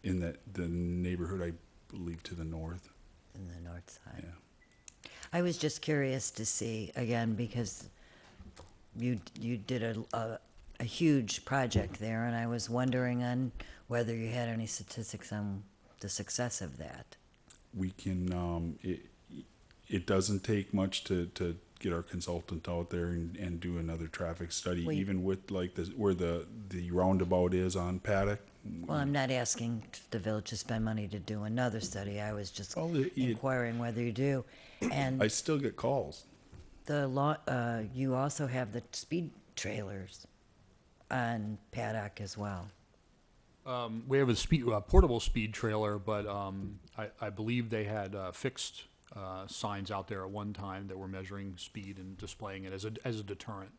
In the neighborhood, I believe, to the north. In the north side. Yeah. I was just curious to see, again, because you did a huge project there, and I was wondering on whether you had any statistics on the success of that. We can, it doesn't take much to get our consultant out there and do another traffic study, Well, even with like where the roundabout is on Paddock. Well, I'm not asking the village to spend money to do another study. I was just Oh, inquiring whether you do. And I still get calls. the law, you also have the speed trailers on Paddock as well. We have a portable speed trailer, but I believe they had fixed signs out there at one time that were measuring speed and displaying it as a deterrent.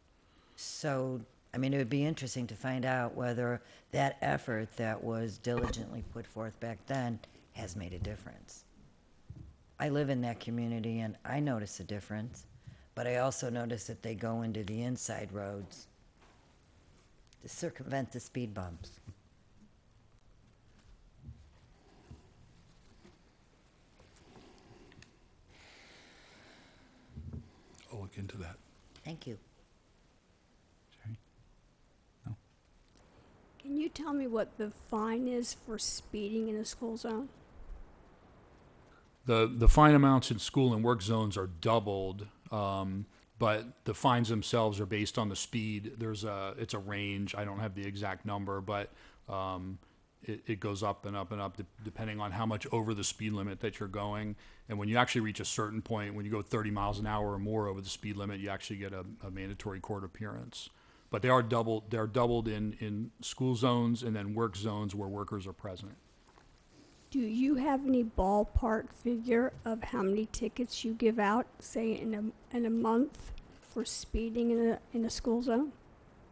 So, I mean, it would be interesting to find out whether that effort that was diligently put forth back then has made a difference. I live in that community and I notice a difference, but I also notice that they go into the inside roads to circumvent the speed bumps. I'll look into that. Thank you. Can you tell me what the fine is for speeding in a school zone? The fine amounts in school and work zones are doubled, but the fines themselves are based on the speed. It's a range. I don't have the exact number, but it goes up and up and up depending on how much over the speed limit that you're going. And when you actually reach a certain point, when you go 30 miles an hour or more over the speed limit, you actually get a mandatory court appearance. But they are doubled. They're doubled in school zones and then work zones where workers are present. Do you have any ballpark figure of how many tickets you give out, say in a month, for speeding in a school zone?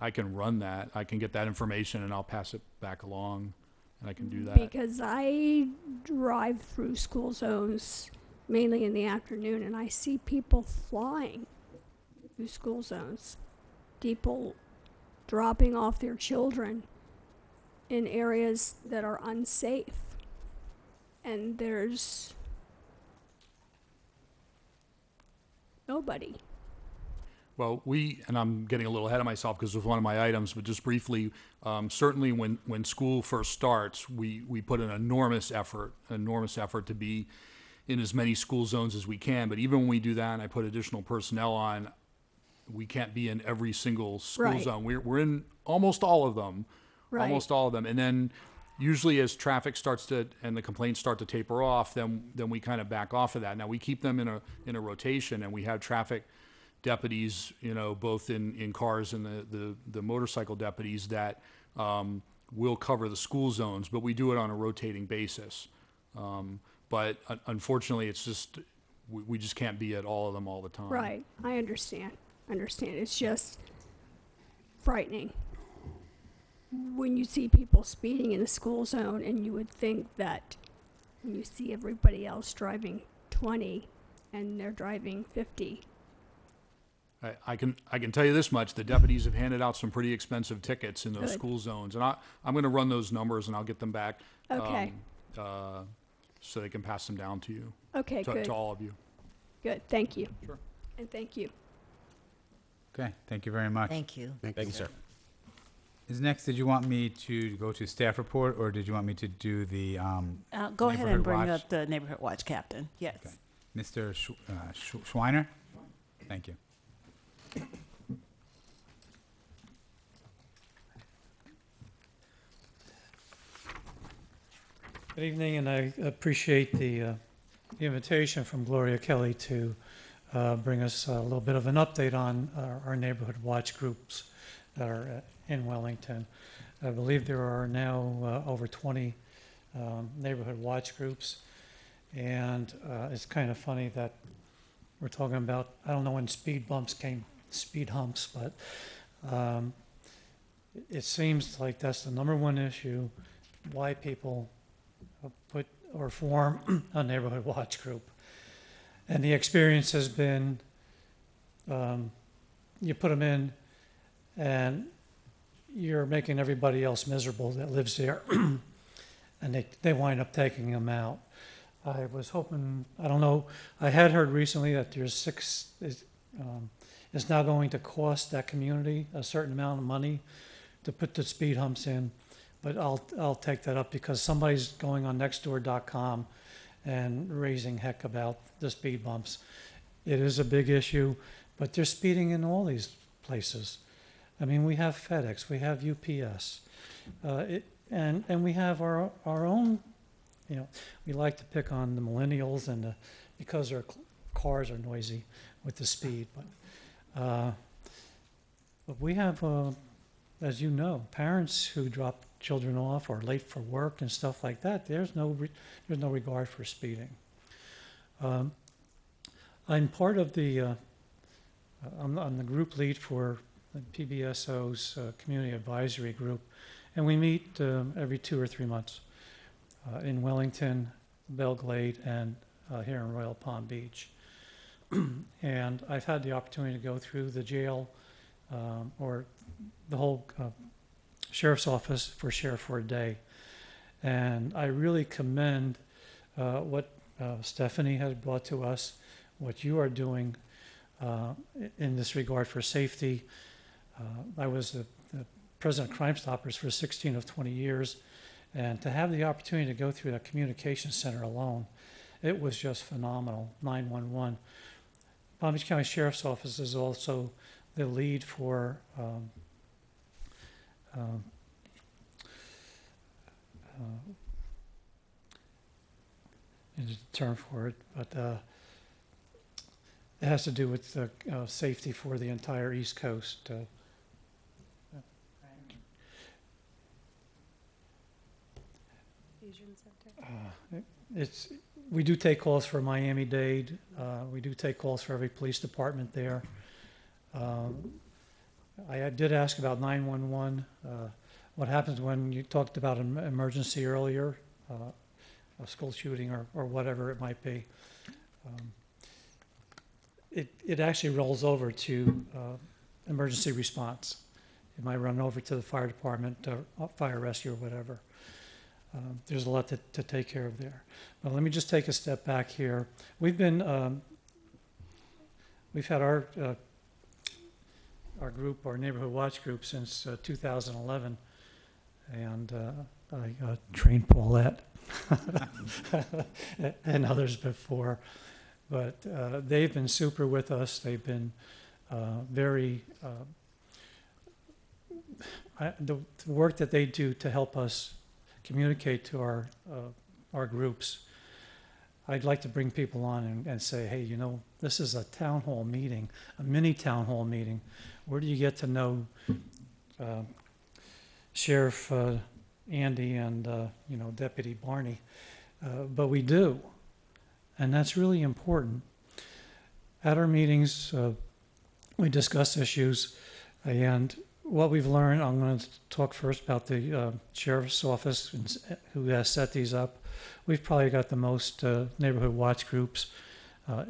I can run that. I can get that information and I'll pass it back along, and I can do that. Because I drive through school zones mainly in the afternoon, and I see people flying through school zones. People dropping off their children in areas that are unsafe. And there's nobody. Well, and I'm getting a little ahead of myself because it was one of my items, but just briefly, certainly when school first starts, we put an enormous effort to be in as many school zones as we can. But even when we do that and I put additional personnel on, we can't be in every single school Right. zone. We're in almost all of them, Right. almost all of them. And then usually as traffic starts to, and the complaints start to taper off, then we kind of back off of that. Now we keep them in a rotation, and we have traffic deputies, both in cars and the motorcycle deputies that will cover the school zones, but we do it on a rotating basis. But unfortunately, it's just, we just can't be at all of them all the time. Right. I understand. It's just frightening when you see people speeding in a school zone, and you would think that when you see everybody else driving 20 and they're driving 50. I can tell you this much: the deputies have handed out some pretty expensive tickets in those Good. school zones, and I'm going to run those numbers and I'll get them back. Okay. So they can pass them down to you. Okay, good. To all of you. Good. Thank you. Sure. And thank you. Okay, thank you very much. Thank you. Thank you, sir. Is next, did you want me to go to staff report, or did you want me to do the Go ahead Neighborhood and bring watch? up the neighborhood watch captain. Yes. Okay. Mr. Schweiner? Thank you. Good evening, and I appreciate the invitation from Gloria Kelly to bring us a little bit of an update on our neighborhood watch groups that are in Wellington. I believe there are now over 20 neighborhood watch groups. And it's kind of funny that we're talking about, I don't know when speed humps, but it seems like that's the number one issue, why people put or form a neighborhood watch group. And the experience has been, you put them in and you're making everybody else miserable that lives there. And they wind up taking them out. I was hoping, I don't know, I had heard recently that there's it's now going to cost that community a certain amount of money to put the speed humps in, but I'll take that up because somebody's going on nextdoor.com and raising heck about the speed bumps. It is a big issue, but they're speeding in all these places. I mean, we have FedEx, we have UPS, and we have our own. You know, we like to pick on the millennials and because their cars are noisy with the speed, but we have, as you know, parents who drop children off or late for work and stuff like that. There's no regard for speeding. I'm part of the. I'm the group lead for the PBSO's community advisory group, and we meet every 2 or 3 months. In Wellington, Belglade, and here in Royal Palm Beach. And I've had the opportunity to go through the jail or the whole sheriff's office for Sheriff for a Day. And I really commend what Stephanie has brought to us, what you are doing in this regard for safety. I was the president of Crime Stoppers for 16 of 20 years. And to have the opportunity to go through that communication center alone, it was just phenomenal. 911. Palm Beach County Sheriff's Office is also the lead for there's a term for it, but it has to do with safety for the entire East Coast. We do take calls for Miami-Dade. We do take calls for every police department there. I did ask about 911. What happens when you talked about an emergency earlier, a school shooting or whatever it might be. It actually rolls over to emergency response. It might run over to the fire department, fire rescue or whatever. There's a lot to take care of there. But let me just take a step back here. We've had our group, our neighborhood watch group, since 2011, and I trained Paulette and others before, but they've been super with us. They've been very the work that they do to help us communicate to our groups. I'd like to bring people on and say, hey, you know, this is a town hall meeting, a mini town hall meeting. Where do you get to know Sheriff Andy and you know, Deputy Barney? But we do, and that's really important. At our meetings, we discuss issues, and what we've learned, I'm going to talk first about the Sheriff's Office, who has set these up. We've probably got the most neighborhood watch groups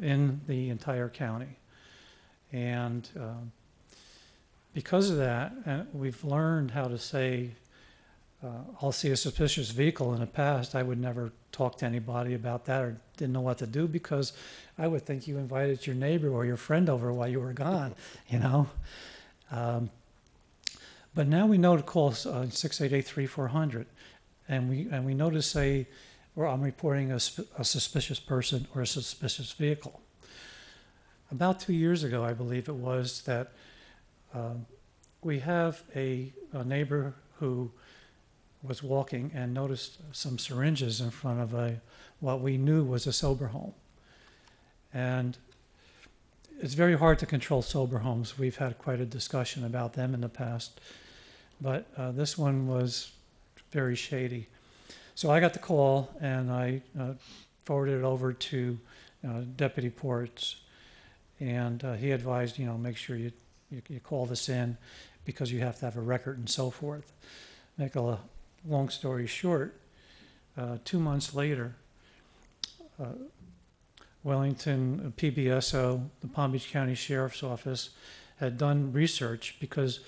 in the entire county. And because of that, we've learned how to say, I'll see a suspicious vehicle. In the past, I would never talk to anybody about that or didn't know what to do because I would think you invited your neighbor or your friend over while you were gone, you know. But now we know to call 688-3400, and we know to say, or I'm reporting a suspicious person or a suspicious vehicle. About 2 years ago, I believe it was, that we have a neighbor who was walking and noticed some syringes in front of what we knew was a sober home. And it's very hard to control sober homes. We've had quite a discussion about them in the past. But this one was very shady. So I got the call, and I forwarded it over to Deputy Ports, and he advised, make sure you call this in because you have to have a record and so forth. Make a long story short, 2 months later, Wellington PBSO, the Palm Beach County Sheriff's Office, had done research because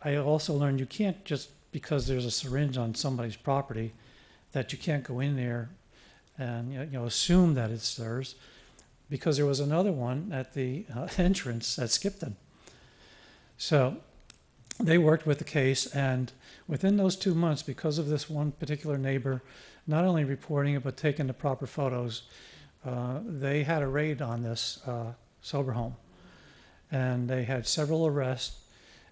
I also learned you can't just because there's a syringe on somebody's property that you can't go in there and assume that it's theirs, because there was another one at the entrance at Skipton. So they worked with the case, and within those 2 months, because of this one particular neighbor not only reporting it but taking the proper photos, they had a raid on this sober home, and they had several arrests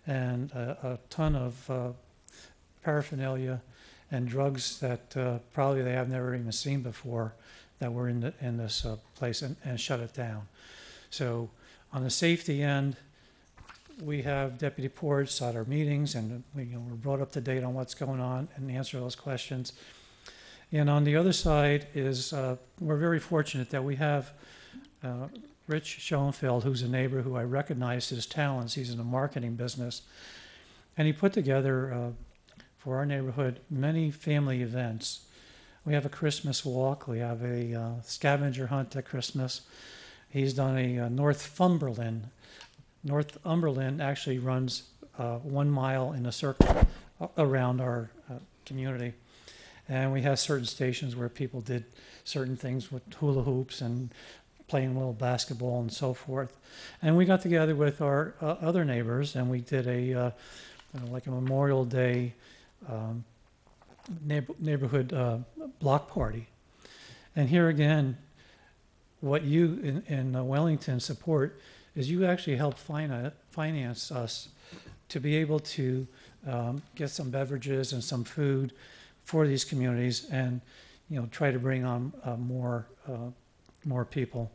and a ton of paraphernalia and drugs that probably they have never even seen before that were in this place, and shut it down. So on the safety end, we have Deputy Ports at our meetings, and we're brought up to date on what's going on and answer those questions. And on the other side is we're very fortunate that we have Rich Schoenfeld, who's a neighbor who I recognize his talents. He's in the marketing business. And he put together, for our neighborhood, many family events. We have a Christmas walk. We have a scavenger hunt at Christmas. He's done a Northumberland. Northumberland actually runs 1 mile in a circle around our community. And we have certain stations where people did certain things with hula hoops and playing little basketball and so forth. And we got together with our other neighbors, and we did like a Memorial Day neighborhood block party. And here again, what you in Wellington support is you actually help finance us to be able to get some beverages and some food for these communities, and try to bring on more people.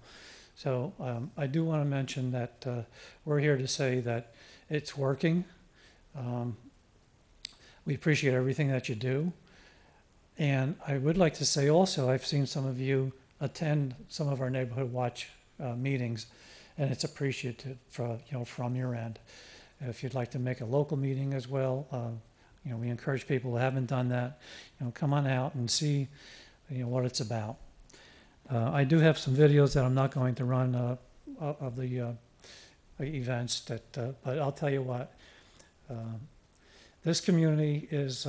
So I do want to mention that we're here to say that it's working. We appreciate everything that you do. And I would like to say also, I've seen some of you attend some of our Neighborhood Watch meetings, and it's appreciated from your end. If you'd like to make a local meeting as well, we encourage people who haven't done that, come on out and see, what it's about. I do have some videos that I'm not going to run of the events but I'll tell you what, this community is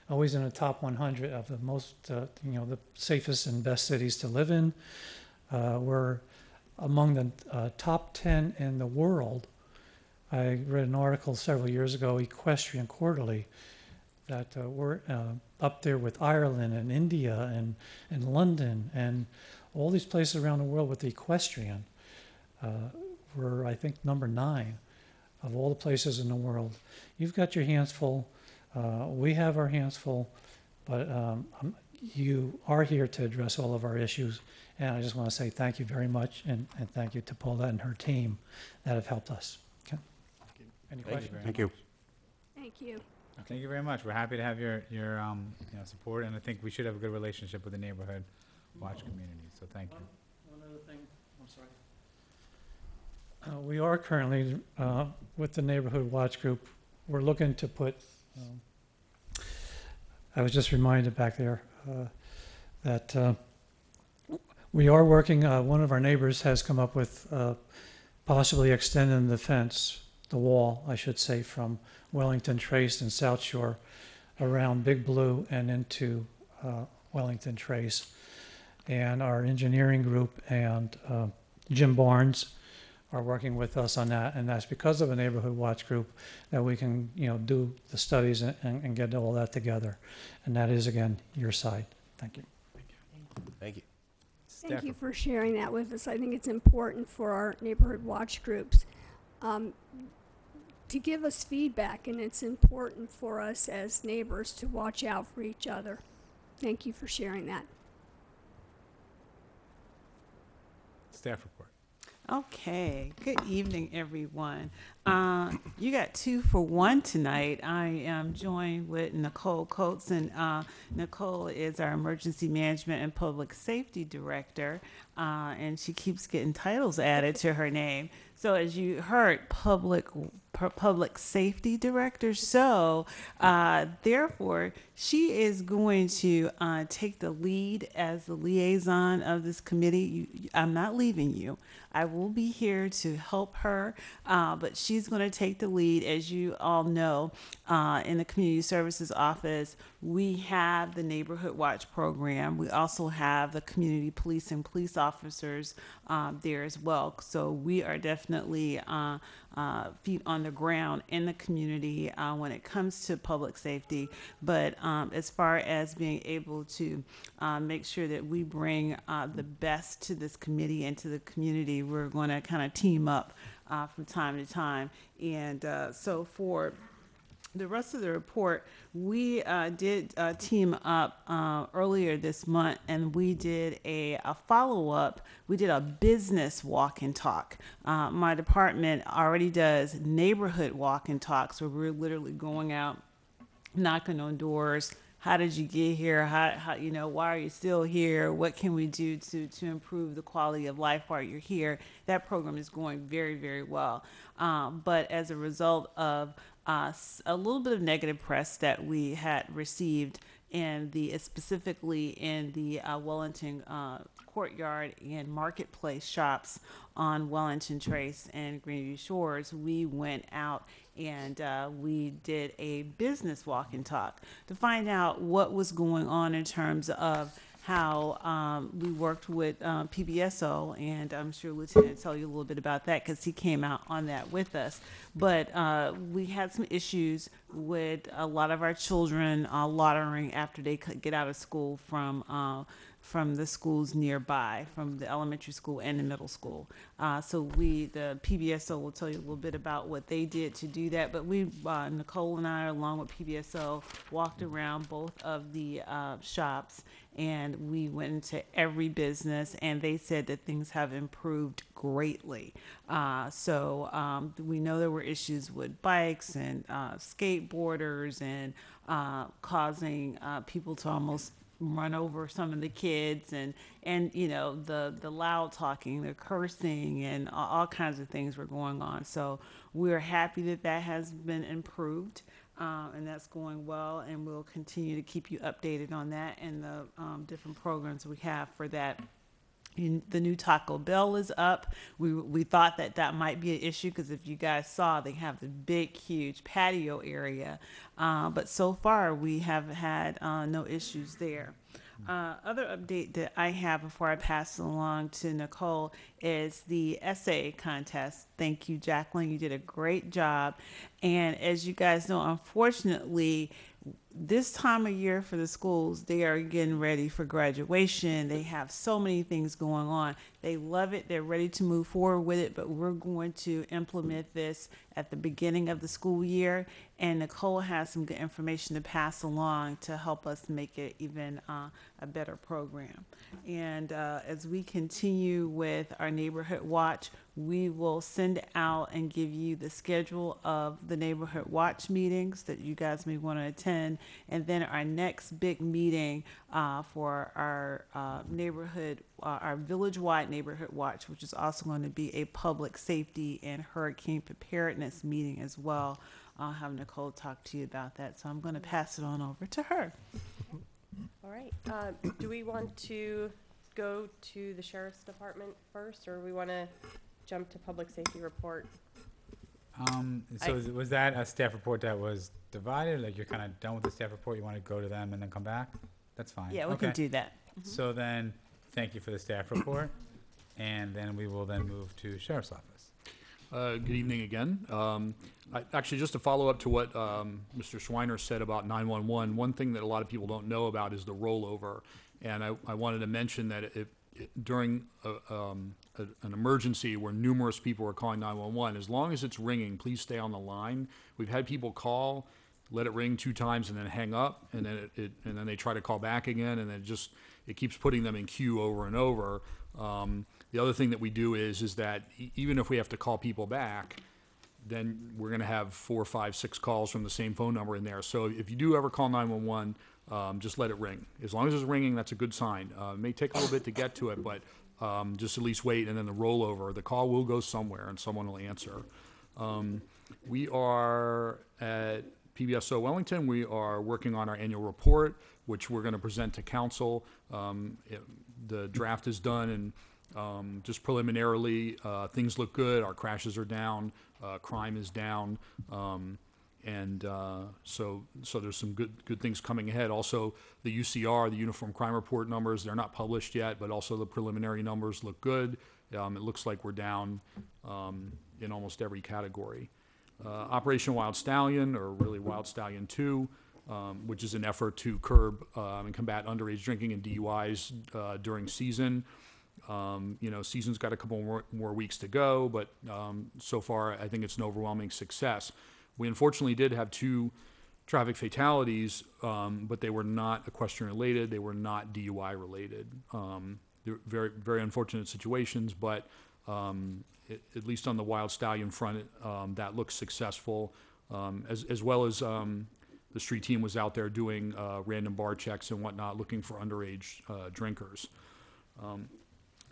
always in the top 100 of the most, the safest and best cities to live in. We're among the top 10 in the world. I read an article several years ago, Equestrian Quarterly, that we're up there with Ireland and India and London and all these places around the world with the equestrian. We're, I think, number 9 of all the places in the world. You've got your hands full. We have our hands full, but you are here to address all of our issues. And I just want to say thank you very much, and thank you to Paulette and her team that have helped us. Okay. Any questions? Thank you. Thank you. Thank you very much. We're happy to have your support, and I think we should have a good relationship with the Neighborhood Watch community. So thank you. One other thing, I'm sorry. We are currently with the Neighborhood Watch group. We're looking to put. I was just reminded back there that we are working. One of our neighbors has come up with possibly extending the fence, the wall, I should say, from Wellington Trace and South Shore around Big Blue and into Wellington Trace. And our engineering group and Jim Barnes are working with us on that, and that's because of a Neighborhood Watch group that we can, do the studies and get all that together. And that is, again, your side. Thank you. Thank you. Thank you for sharing that with us. I think it's important for our Neighborhood Watch groups to give us feedback, and it's important for us as neighbors to watch out for each other. Thank you for sharing that. Staff report. Okay, good evening, everyone. You got 2 for 1 tonight. I am joined with Nicole Coates, and Nicole is our Emergency Management and Public Safety Director, and she keeps getting titles added to her name. So as you heard, public safety director. So therefore, she is going to take the lead as the liaison of this committee. I'm not leaving you. I will be here to help her, but she's going to take the lead. As you all know, in the Community Services Office, we have the Neighborhood Watch program. We also have the community police and police officers there as well. So we are definitely feet on the ground in the community when it comes to public safety. But as far as being able to make sure that we bring the best to this committee and to the community, we're going to kind of team up from time to time. And so for the rest of the report, we did team up earlier this month, and we did a follow-up. We did a business walk and talk. My department already does neighborhood walk and talks, where we're literally going out, knocking on doors. How did you get here? How you know, why are you still here? What can we do to improve the quality of life while you're here? That program is going very, very well. But as a result of a little bit of negative press that we had received specifically in the Wellington Courtyard and Marketplace shops on Wellington Trace and Greenview Shores, we went out and we did a business walk and talk to find out what was going on in terms of how we worked with PBSO, and I'm sure Lieutenant will tell you a little bit about that because he came out on that with us. But we had some issues with a lot of our children loitering after they get out of school from the schools nearby, from the elementary school and the middle school. So the PBSO will tell you a little bit about what they did to do that. But Nicole and I, along with PBSO, walked around both of the shops, and we went into every business, and they said that things have improved greatly. So we know there were issues with bikes and skateboarders and causing people to almost run over some of the kids, and you know, the loud talking, the cursing, and all kinds of things were going on. So we're happy that has been improved, and that's going well, and we'll continue to keep you updated on that and the different programs we have for that. The new Taco Bell is up. We thought that might be an issue because if you guys saw, they have the big, huge patio area. But so far, we have had no issues there. Other update that I have before I pass it along to Nicole is the essay contest. Thank you, Jacqueline. You did a great job. And as you guys know, unfortunately, this time of year for the schools, they are getting ready for graduation. They have so many things going on. They love it. They're ready to move forward with it, but we're going to implement this at the beginning of the school year. And Nicole has some good information to pass along to help us make it even a better program. And as we continue with our Neighborhood Watch, we will send out and give you the schedule of the Neighborhood Watch meetings that you guys may want to attend. And then our next big meeting for our our village-wide Neighborhood Watch, which is also going to be a public safety and hurricane preparedness meeting as well. I'll have Nicole talk to you about that. So I'm going to pass it on over to her. All right. Do we want to go to the Sheriff's Department first, or we want to jump to public safety report? Was that a staff report that was divided? Like you're kind of done with the staff report, you want to go to them and then come back? That's fine. Yeah, we can do that. So then, thank you for the staff report, and then we will then move to Sheriff's Office. Good evening again. Actually, just to follow up to what Mr. Schweiner said about 911, one thing that a lot of people don't know about is the rollover. And I wanted to mention that during an emergency where numerous people are calling 911, as long as it's ringing, please stay on the line. We've had people call, let it ring 2 times, and then hang up, and then and then they try to call back again, and then it keeps putting them in queue over and over. The other thing that we do is that even if we have to call people back, then we're going to have 4, 5, 6 calls from the same phone number in there. So if you do ever call 911, just let it ring. As long as it's ringing, that's a good sign. It may take a little bit to get to it, but just at least wait, and then the rollover, the call will go somewhere and someone will answer. We are at PBSO Wellington. We are working on our annual report, which we're going to present to council. The draft is done, and just preliminarily, things look good. Our crashes are down, crime is down, so there's some good things coming ahead. Also, the UCR, the Uniform Crime Report numbers, they're not published yet, but also the preliminary numbers look good. It looks like we're down in almost every category. Operation Wild Stallion, or really Wild Stallion 2, which is an effort to curb and combat underage drinking and DUIs during season. Season's got a couple more weeks to go, but so far I think it's an overwhelming success. We unfortunately did have 2 traffic fatalities, but they were not equestrian related. They were not DUI related. They're very, very unfortunate situations, but at least on the Wild Stallion front, that looks successful, as well as the street team was out there doing random bar checks and whatnot, looking for underage drinkers.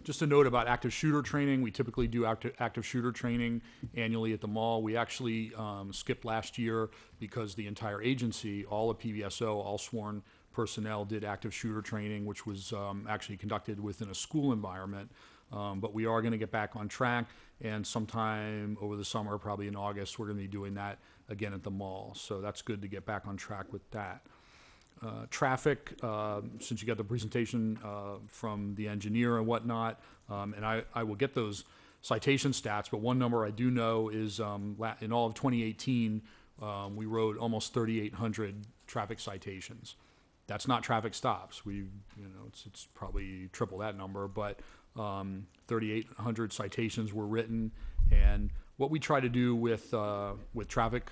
Just a note about active shooter training. We typically do active shooter training annually at the mall. We actually skipped last year because the entire agency, all of PBSO, all sworn personnel did active shooter training, which was actually conducted within a school environment. But we are going to get back on track, and sometime over the summer, probably in August, we're going to be doing that again at the mall. So that's good to get back on track with that. Traffic, since you got the presentation from the engineer and whatnot, and I will get those citation stats, but one number I do know is in all of 2018, we wrote almost 3,800 traffic citations. That's not traffic stops. It's probably triple that number, but 3,800 citations were written. And what we try to do with traffic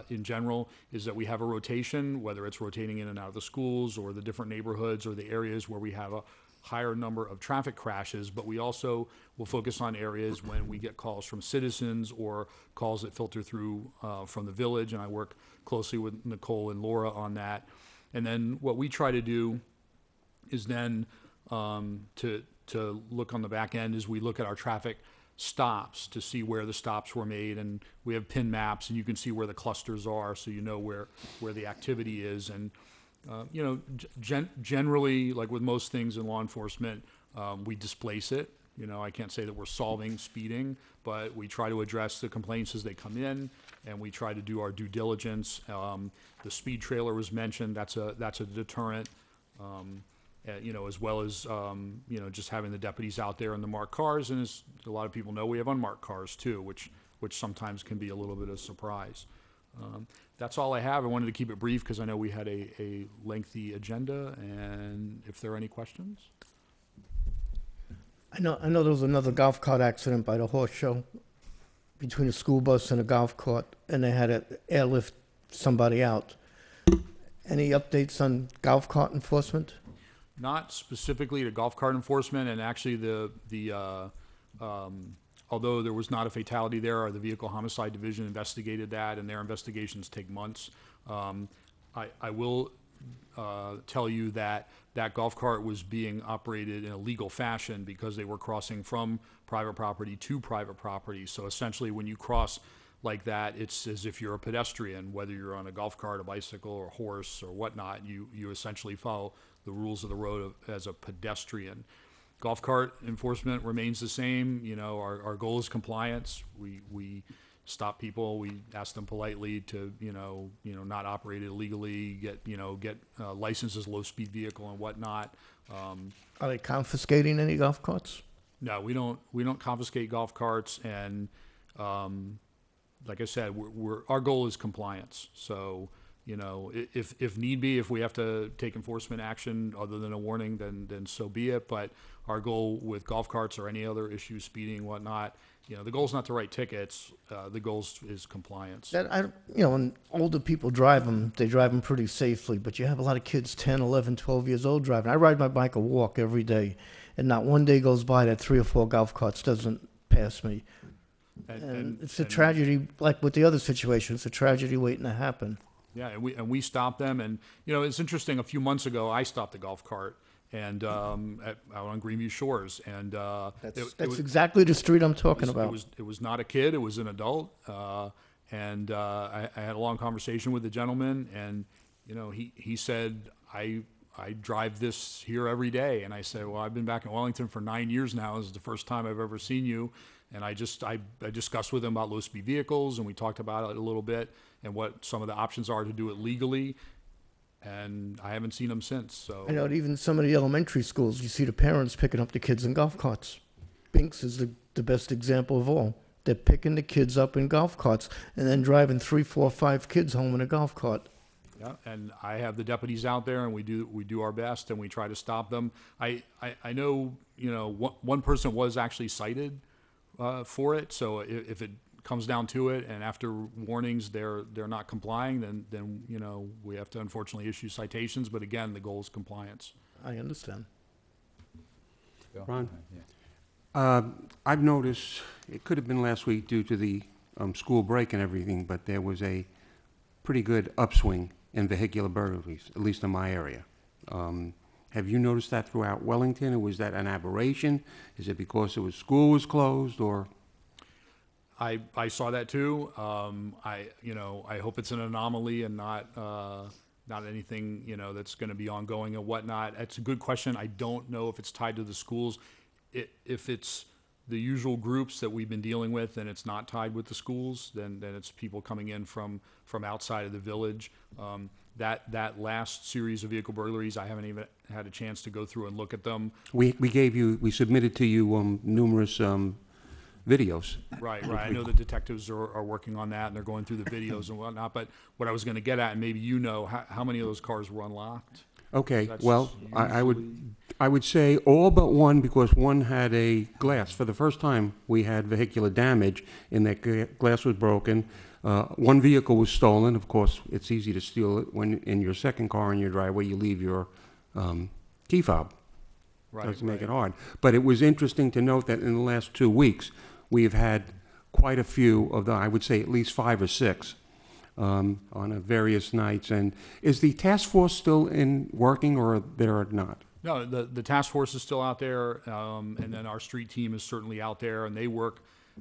in general is that we have a rotation, whether it's rotating in and out of the schools or the different neighborhoods or the areas where we have a higher number of traffic crashes, but we also will focus on areas when we get calls from citizens or calls that filter through from the village, and I work closely with Nicole and Laura on that. And then what we try to do is then to look on the back end is we look at our traffic stops to see where the stops were made, and we have pin maps, and you can see where the clusters are, so you know where the activity is. And generally, like with most things in law enforcement, we displace it. I can't say that we're solving speeding, but we try to address the complaints as they come in, and we try to do our due diligence. The speed trailer was mentioned. That's a deterrent. As well as, just having the deputies out there in the marked cars. And as a lot of people know, we have unmarked cars too, which sometimes can be a little bit of a surprise. That's all I have. I wanted to keep it brief because I know we had a lengthy agenda, and if there are any questions. I know there was another golf cart accident by the horse show between a school bus and a golf cart, and they had to airlift somebody out. Any updates on golf cart enforcement? Not specifically to golf cart enforcement, and actually although there was not a fatality there, the Vehicle Homicide Division investigated that, and their investigations take months. I will tell you that golf cart was being operated in a legal fashion because they were crossing from private property to private property. So essentially, when you cross like that, it's as if you're a pedestrian, whether you're on a golf cart, a bicycle, or a horse, or whatnot. You essentially follow the rules of the road as a pedestrian. Golf cart enforcement remains the same. Our goal is compliance. We stop people. We ask them politely to not operate illegally, get licenses, low speed vehicle and whatnot. Are they confiscating any golf carts? No, we don't confiscate golf carts, and like I said, our goal is compliance. So if need be, if we have to take enforcement action other than a warning, then so be it. But our goal with golf carts or any other issues, speeding and whatnot, the goal is not to write tickets. The goal is compliance. When older people drive them, they drive them pretty safely. But you have a lot of kids, 10, 11, 12 years old driving. I ride my bike or walk every day, and not one day goes by that 3 or 4 golf carts doesn't pass me. And it's a tragedy, like with the other situation, it's a tragedy waiting to happen. Yeah, and we stopped them, and you know, it's interesting. A few months ago, I stopped a golf cart and out on Greenview Shores, and That's exactly the street I'm talking about. It was not a kid; it was an adult. And I had a long conversation with the gentleman, and you know, he said, I drive this here every day. And I said, well, I've been back in Wellington for 9 years now. This is the first time I've ever seen you. And I discussed with him about low speed vehicles, and we talked about it a little bit and what some of the options are to do it legally. And I haven't seen him since. So I know at even some of the elementary schools, you see the parents picking up the kids in golf carts. Binks is the best example of all. They're picking the kids up in golf carts and then driving 3, 4, 5 kids home in a golf cart. Yeah, and I have the deputies out there, and we do our best, and we try to stop them. I know, you know, one person was actually cited for it. So if it comes down to it, and after warnings they're not complying, then you know, we have to unfortunately issue citations. But again, the goal is compliance. I understand. Ron? I've noticed, it could have been last week due to the school break and everything, but there was a pretty good upswing in vehicular burglaries, at least in my area. Have you noticed that throughout Wellington, or was that an aberration? Is it because school was closed, or? I saw that too. I hope it's an anomaly and not anything, you know, that's going to be ongoing and whatnot. That's a good question. I don't know if it's tied to the schools. If it's the usual groups that we've been dealing with and it's not tied with the schools, then it's people coming in from outside of the village. That last series of vehicle burglaries, I haven't even had a chance to go through and look at them. We submitted to you numerous videos. Right. I know the detectives are working on that, and they're going through the videos and whatnot. But what I was going to get at, and maybe you know, how many of those cars were unlocked? Okay, well, I would say all but one, because one had a glass. For the first time, we had vehicular damage, and that glass was broken. One vehicle was stolen. Of course, it's easy to steal it when in your second car in your driveway you leave your key fob. Right, doesn't make it hard. But it was interesting to note that in the last 2 weeks, we have had quite a few of the, I would say at least 5 or 6 on various nights. And is the task force still working, or they're not? No, the task force is still out there, and then our street team is certainly out there, and they work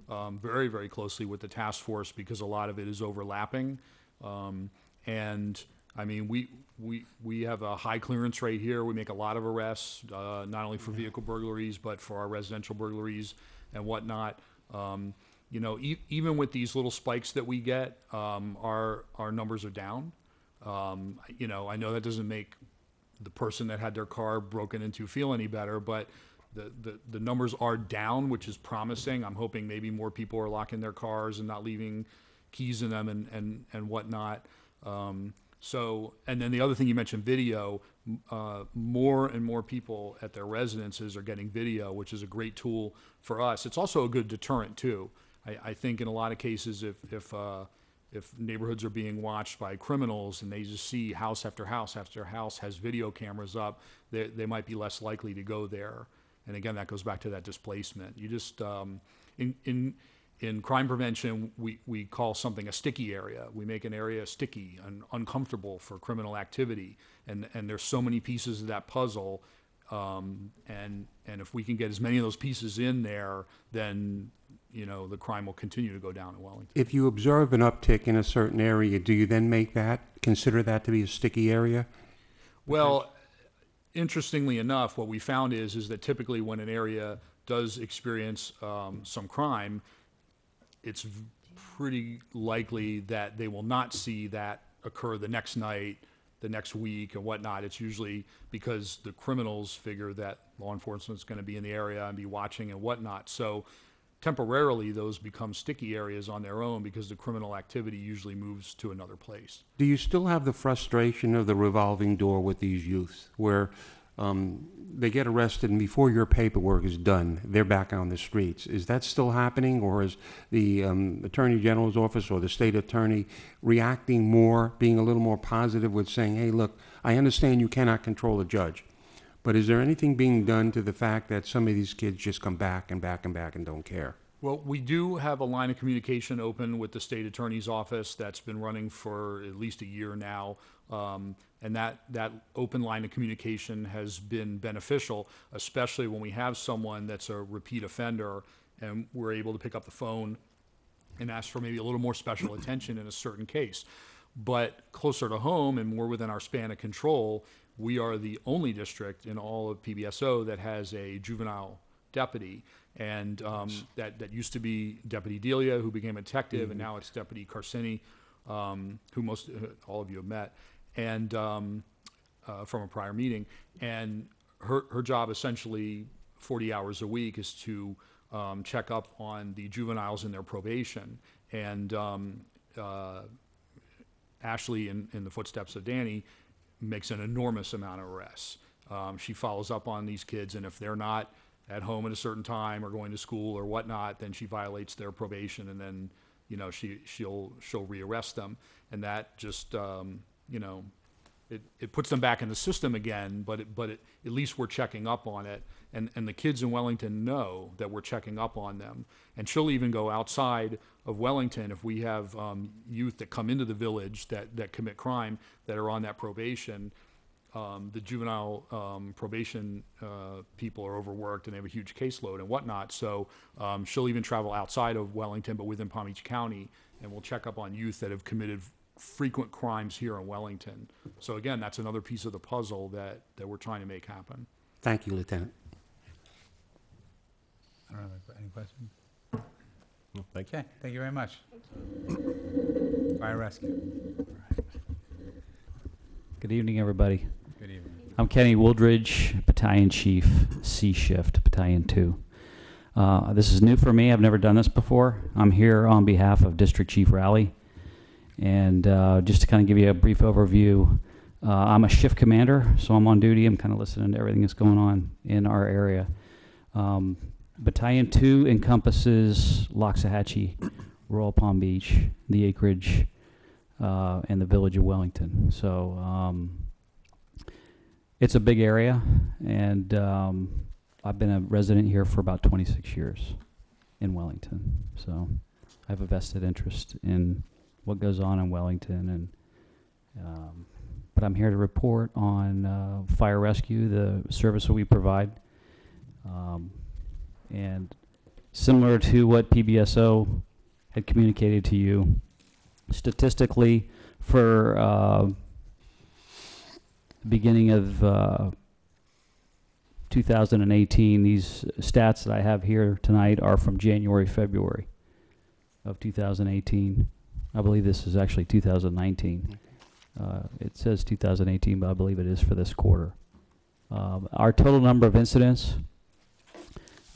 very, very closely with the task force because a lot of it is overlapping. And I mean, we have a high clearance rate here. We make a lot of arrests, not only for vehicle burglaries, but for our residential burglaries and whatnot. You know, even with these little spikes that we get, our numbers are down. You know, I know that doesn't make the person that had their car broken into feel any better, but the numbers are down, which is promising. I'm hoping maybe more people are locking their cars and not leaving keys in them and whatnot. So, and then the other thing you mentioned, video, more and more people at their residences are getting video, which is a great tool for us. It's also a good deterrent too. I think in a lot of cases, if neighborhoods are being watched by criminals and they just see house after house after house has video cameras up, they might be less likely to go there. And again, that goes back to that displacement. You just, in crime prevention, we call something a sticky area. We make an area sticky and uncomfortable for criminal activity. And there's so many pieces of that puzzle. And if we can get as many of those pieces in there, then, you know, the crime will continue to go down in Wellington. If you observe an uptick in a certain area, do you then consider that to be a sticky area? Well, interestingly enough, what we found is that typically when an area does experience some crime, it's pretty likely that they will not see that occur the next night, the next week, and whatnot. It's usually because the criminals figure that law enforcement is going to be in the area and be watching and whatnot. So temporarily, those become sticky areas on their own because the criminal activity usually moves to another place. Do you still have the frustration of the revolving door with these youths, where they get arrested and before your paperwork is done, they're back on the streets? Is that still happening, or is the Attorney General's office or the state attorney reacting more, being a little more positive with saying, hey, look, I understand you cannot control a judge, But is there anything being done to the fact that some of these kids just come back and back and back and don't care? Well, we do have a line of communication open with the state attorney's office that's been running for at least a year now. And that open line of communication has been beneficial, especially when we have someone that's a repeat offender and we're able to pick up the phone and ask for maybe a little more special attention in a certain case. But closer to home and more within our span of control, we are the only district in all of PBSO that has a juvenile deputy. And that used to be Deputy Delia, who became a detective, and now it's Deputy Carsini, who all of you have met, and from a prior meeting. And her job, essentially 40 hours a week, is to check up on the juveniles in their probation. And Ashley, in the footsteps of Danny, makes an enormous amount of arrests. She follows up on these kids, and if they're not at home at a certain time or going to school or whatnot, then she violates their probation, and then, you know, she'll rearrest them. And that just, you know, it puts them back in the system again, but at least we're checking up on it. And the kids in Wellington know that we're checking up on them. And she'll even go outside of Wellington if we have youth that come into the village that commit crime that are on that probation. The juvenile probation people are overworked and they have a huge caseload and whatnot. So she'll even travel outside of Wellington, but within Palm Beach County, and we'll check up on youth that have committed frequent crimes here in Wellington. So again, that's another piece of the puzzle that we're trying to make happen. Thank you, Lieutenant. I don't know, any questions? No, thank you. Okay, thank you very much. Fire rescue. Good evening, everybody. Good evening. I'm Kenny Wooldridge, Battalion Chief, C Shift, Battalion 2. This is new for me. I've never done this before. I'm here on behalf of District Chief Rowley. And just to kind of give you a brief overview, I'm a shift commander, so I'm on duty. I'm kind of listening to everything that's going on in our area. Battalion 2 encompasses Loxahatchee, Royal Palm Beach, the acreage, and the village of Wellington. So it's a big area, and I've been a resident here for about 26 years in Wellington. So I have a vested interest in what goes on in Wellington, and but I'm here to report on fire rescue, the service that we provide. And similar to what PBSO had communicated to you, statistically, for the beginning of 2018, these stats that I have here tonight are from January, February of 2018. I believe this is actually 2019. It says 2018, but I believe it is for this quarter. Our total number of incidents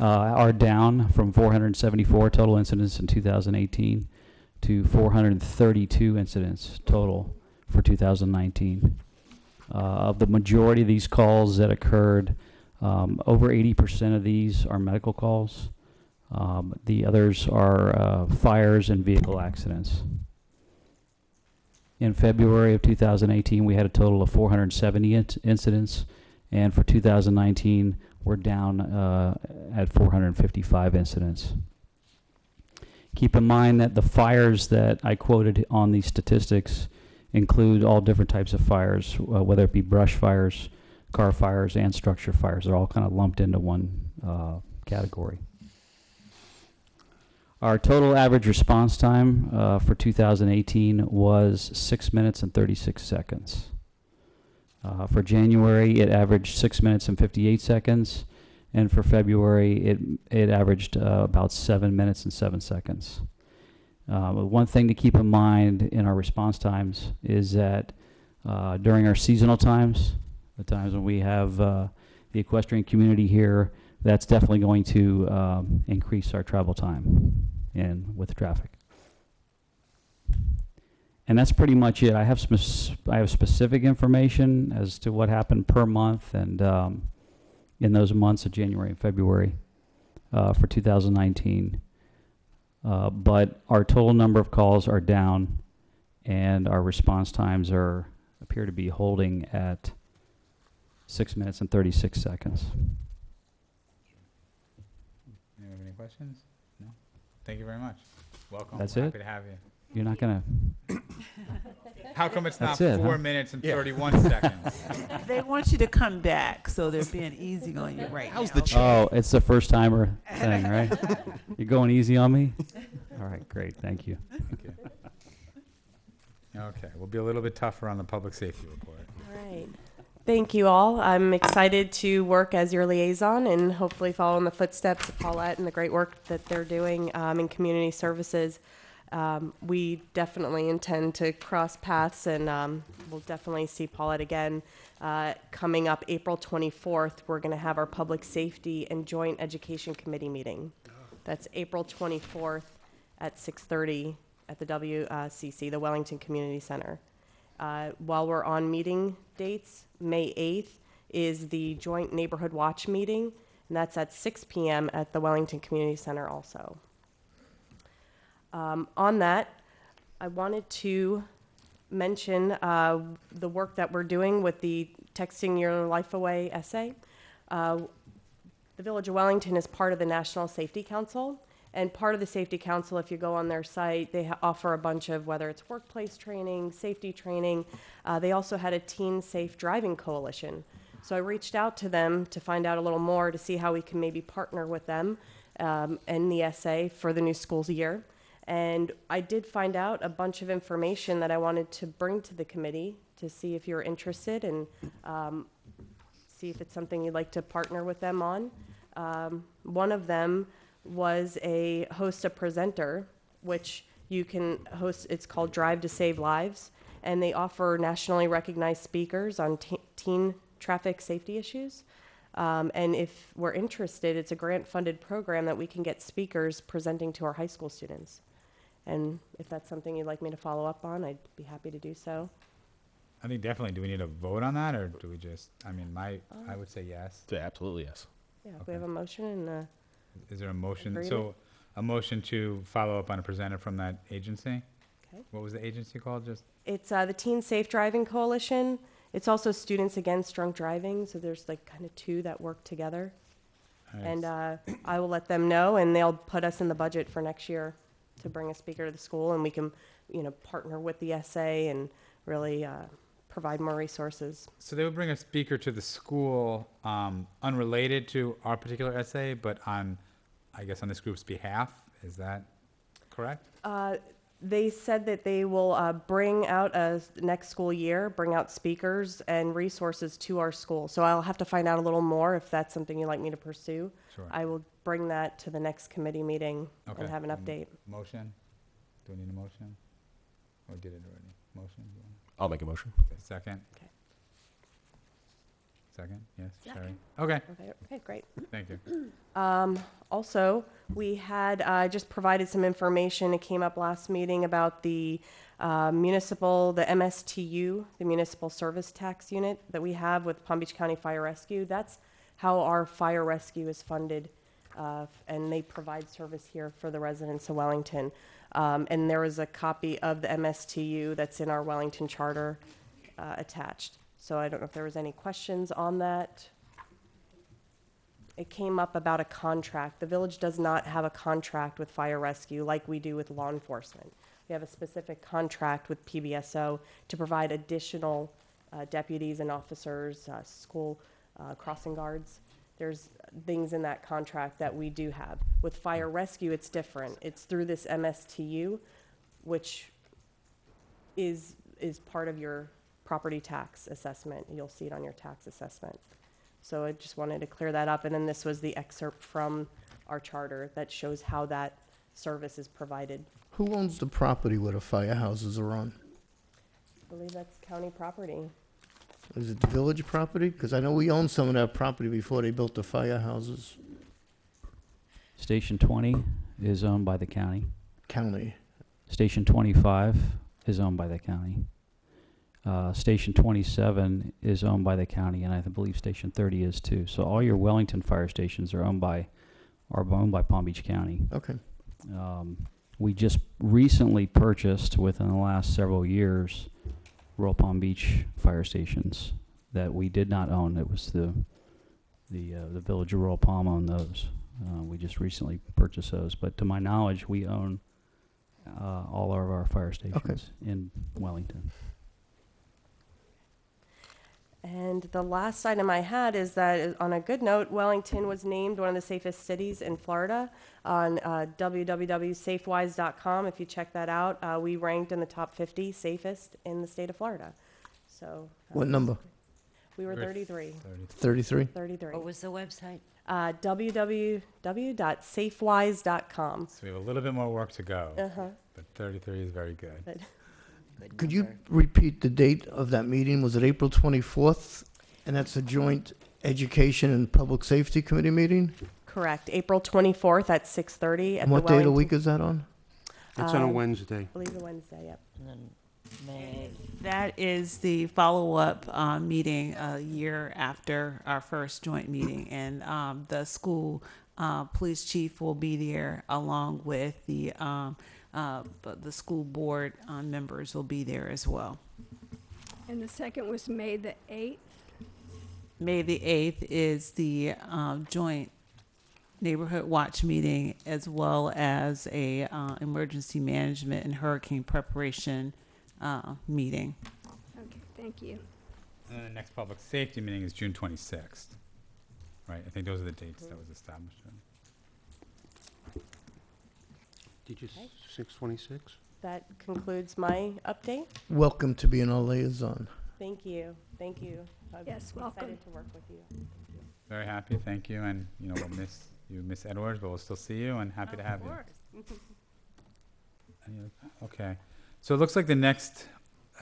are down from 474 total incidents in 2018 to 432 incidents total for 2019. Of the majority of these calls that occurred, over 80% of these are medical calls. The others are fires and vehicle accidents. In February of 2018, we had a total of 470 incidents, and for 2019, we're down at 455 incidents. Keep in mind that the fires that I quoted on these statistics include all different types of fires, whether it be brush fires, car fires, and structure fires. They're all kind of lumped into one category. Our total average response time for 2018 was 6 minutes and 36 seconds. For January, it averaged 6 minutes and 58 seconds, and for February, it averaged about 7 minutes and 7 seconds. One thing to keep in mind in our response times is that during our seasonal times, the times when we have the equestrian community here, that's definitely going to increase our travel time and with traffic. And that's pretty much it. I have specific information as to what happened per month and in those months of January and February for 2019. But our total number of calls are down, and our response times appear to be holding at 6 minutes and 36 seconds. You have any questions? No? Thank you very much. Welcome. That's We're it? Happy to have you. You're not gonna, How come it's not That's it, 4 huh? minutes and 31 seconds? They want you to come back, so they're being easy on you right How's now. the oh, it's the first timer thing, right? You're going easy on me? All right, great, thank you. Thank you. Okay, we'll be a little bit tougher on the public safety report. All right. Thank you all. I'm excited to work as your liaison and hopefully follow in the footsteps of Paulette and the great work that they're doing in community services. We definitely intend to cross paths, and we'll definitely see Paulette again. Coming up April 24th, we're going to have our Public Safety and Joint Education Committee meeting. That's April 24th at 6:30 at the WCC, the Wellington Community Center. While we're on meeting dates, May 8th is the Joint Neighborhood Watch meeting, and that's at 6 p.m. at the Wellington Community Center also. On that, I wanted to mention the work that we're doing with the Texting Your Life Away essay. The Village of Wellington is part of the National Safety Council, and part of the Safety Council, if you go on their site, they offer a bunch of, whether it's workplace training, safety training. They also had a Teen Safe Driving Coalition. So I reached out to them to find out a little more to see how we can maybe partner with them and the essay for the new school's year. And I did find out a bunch of information that I wanted to bring to the committee to see if you're interested and see if it's something you'd like to partner with them on. One of them was a host a presenter, which you can host. It's called Drive to Save Lives, and they offer nationally recognized speakers on teen traffic safety issues. And if we're interested, it's a grant-funded program that we can get speakers presenting to our high school students. And if that's something you'd like me to follow up on, I'd be happy to do so. I think definitely, do we need a vote on that, or do we just, I mean, I would say yes. Yeah, absolutely yes. Yeah, we have a motion and Is there a motion? Agreement. So, a motion to follow up on a presenter from that agency? Okay. What was the agency called, just? it's the Teen Safe Driving Coalition. It's also Students Against Drunk Driving, so there's like kind of two that work together. And I will let them know, and they'll put us in the budget for next year to bring a speaker to the school, and we can, partner with the SA and really provide more resources. So they would bring a speaker to the school, unrelated to our particular essay, but on, I guess, on this group's behalf. Is that correct? They said that they will bring out next school year, bring out speakers and resources to our school. So I'll have to find out a little more if that's something you'd like me to pursue. Sure. I will bring that to the next committee meeting Okay. and have an update. Motion? Do we need a motion? Or did it already? Motion? You want- I'll make a motion. Okay, second? Okay. Second? Yes, Second. Sherry? Okay, Okay, great. thank you. Also, we had just provided some information. It came up last meeting about the the MSTU, the Municipal Service Tax Unit that we have with Palm Beach County Fire Rescue. That's how our fire rescue is funded, and they provide service here for the residents of Wellington. And there is a copy of the MSTU that's in our Wellington Charter attached. So I don't know if there was any questions on that. It came up about a contract. The village does not have a contract with fire rescue like we do with law enforcement. We have a specific contract with PBSO to provide additional deputies and officers, school crossing guards. There's things in that contract that we do have. With fire rescue, it's different. It's through this MSTU, which is part of your property tax assessment. You'll see it on your tax assessment. So I just wanted to clear that up. And then this was the excerpt from our charter that shows how that service is provided. Who owns the property where the firehouses are on? I believe that's county property. Is it the village property? Because I know we owned some of that property before they built the firehouses. Station 20 is owned by the county. County. Station 25 is owned by the county. Station 27 is owned by the county, and I believe Station 30 is too. So all your Wellington fire stations are owned by Palm Beach County. Okay. We just recently purchased, within the last several years, Royal Palm Beach fire stations. that we did not own. It was the Village of Royal Palm owned those. We just recently purchased those, but to my knowledge, we own all of our fire stations in Wellington. And the last item I had is that, on a good note, Wellington was named one of the safest cities in Florida on www.safewise.com. If you check that out, we ranked in the top 50 safest in the state of Florida. So. What number? We were 33. 33? 33. What was the website? www.safewise.com. So we have a little bit more work to go. Uh-huh. But 33 is very good. But Could you repeat the date of that meeting? Was it April 24th? And that's a joint Education and Public Safety Committee meeting? correct. April 24th at 6:30 at And the what day of the Wellington- week is that on? It's on a Wednesday. I believe a Wednesday, yep. And then May. That is the follow-up meeting a year after our first joint meeting, and the school police chief will be there along with the school board members will be there as well. And the second was May the 8th. May the 8th is the joint neighborhood watch meeting, as well as a emergency management and hurricane preparation meeting. Okay, thank you. And then the next public safety meeting is June 26th. Right, I think those are the dates that was established. Did you, 626? That concludes my update. Welcome to being our liaison. Thank you. Thank you. I'm Yes, welcome. excited to work with you. Very happy, thank you, and, you know, we'll miss you, Miss Edwards, but we'll still see you, and happy to have you. Okay, so it looks like the next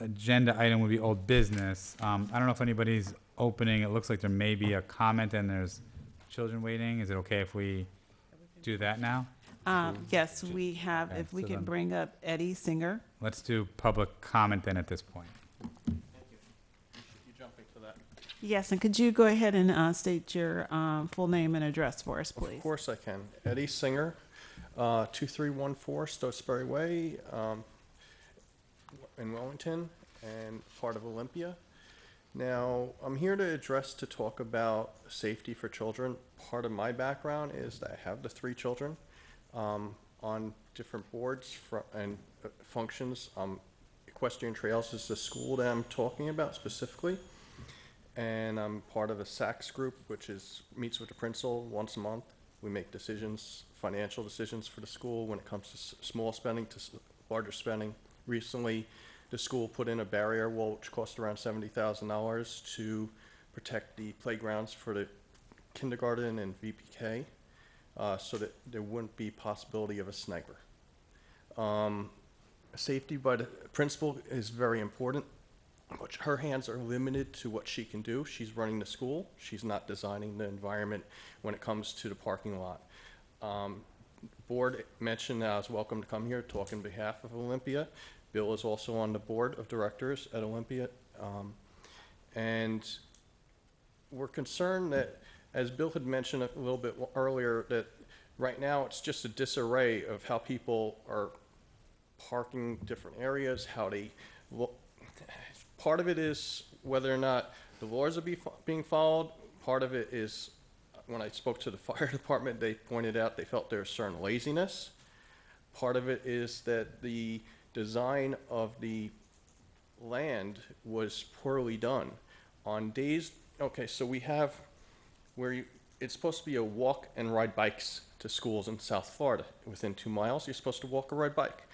agenda item would be old business. I don't know if anybody's opening, it looks like there may be a comment and there's children waiting. Is it okay if we do that now? Yes, we have, Okay, if we so can then- bring up Eddie Singer. Let's do public comment then at this point. Yes, and could you go ahead and state your full name and address for us, please? Of course I can. Eddie Singer, 2314 Stotesbury Way in Wellington and part of Olympia. Now, I'm here to talk about safety for children. Part of my background is that I have the 3 children on different boards and functions. Equestrian Trails is the school that I'm talking about specifically. And I'm part of a SACS group, which meets with the principal once a month. We make decisions, financial decisions for the school when it comes to small spending to larger spending. Recently, the school put in a barrier wall, which cost around $70,000 to protect the playgrounds for the kindergarten and VPK, so that there wouldn't be possibility of a sniper. Safety by the principal is very important. But her hands are limited to what she can do. She's running the school. She's not designing the environment when it comes to the parking lot. Board mentioned that I was welcome to come here, talk on behalf of Olympia. Bill is also on the board of directors at Olympia. And we're concerned that, as Bill had mentioned a little bit earlier, that right now it's just a disarray of how people are parking different areas, how they look. Part of it is whether or not the laws are being followed. Part of it is, when I spoke to the fire department, they pointed out they felt there was certain laziness. Part of it is that the design of the land was poorly done. On days, okay, so we have where it's supposed to be a walk and ride bikes to schools in South Florida. Within 2 miles, you're supposed to walk or ride bike.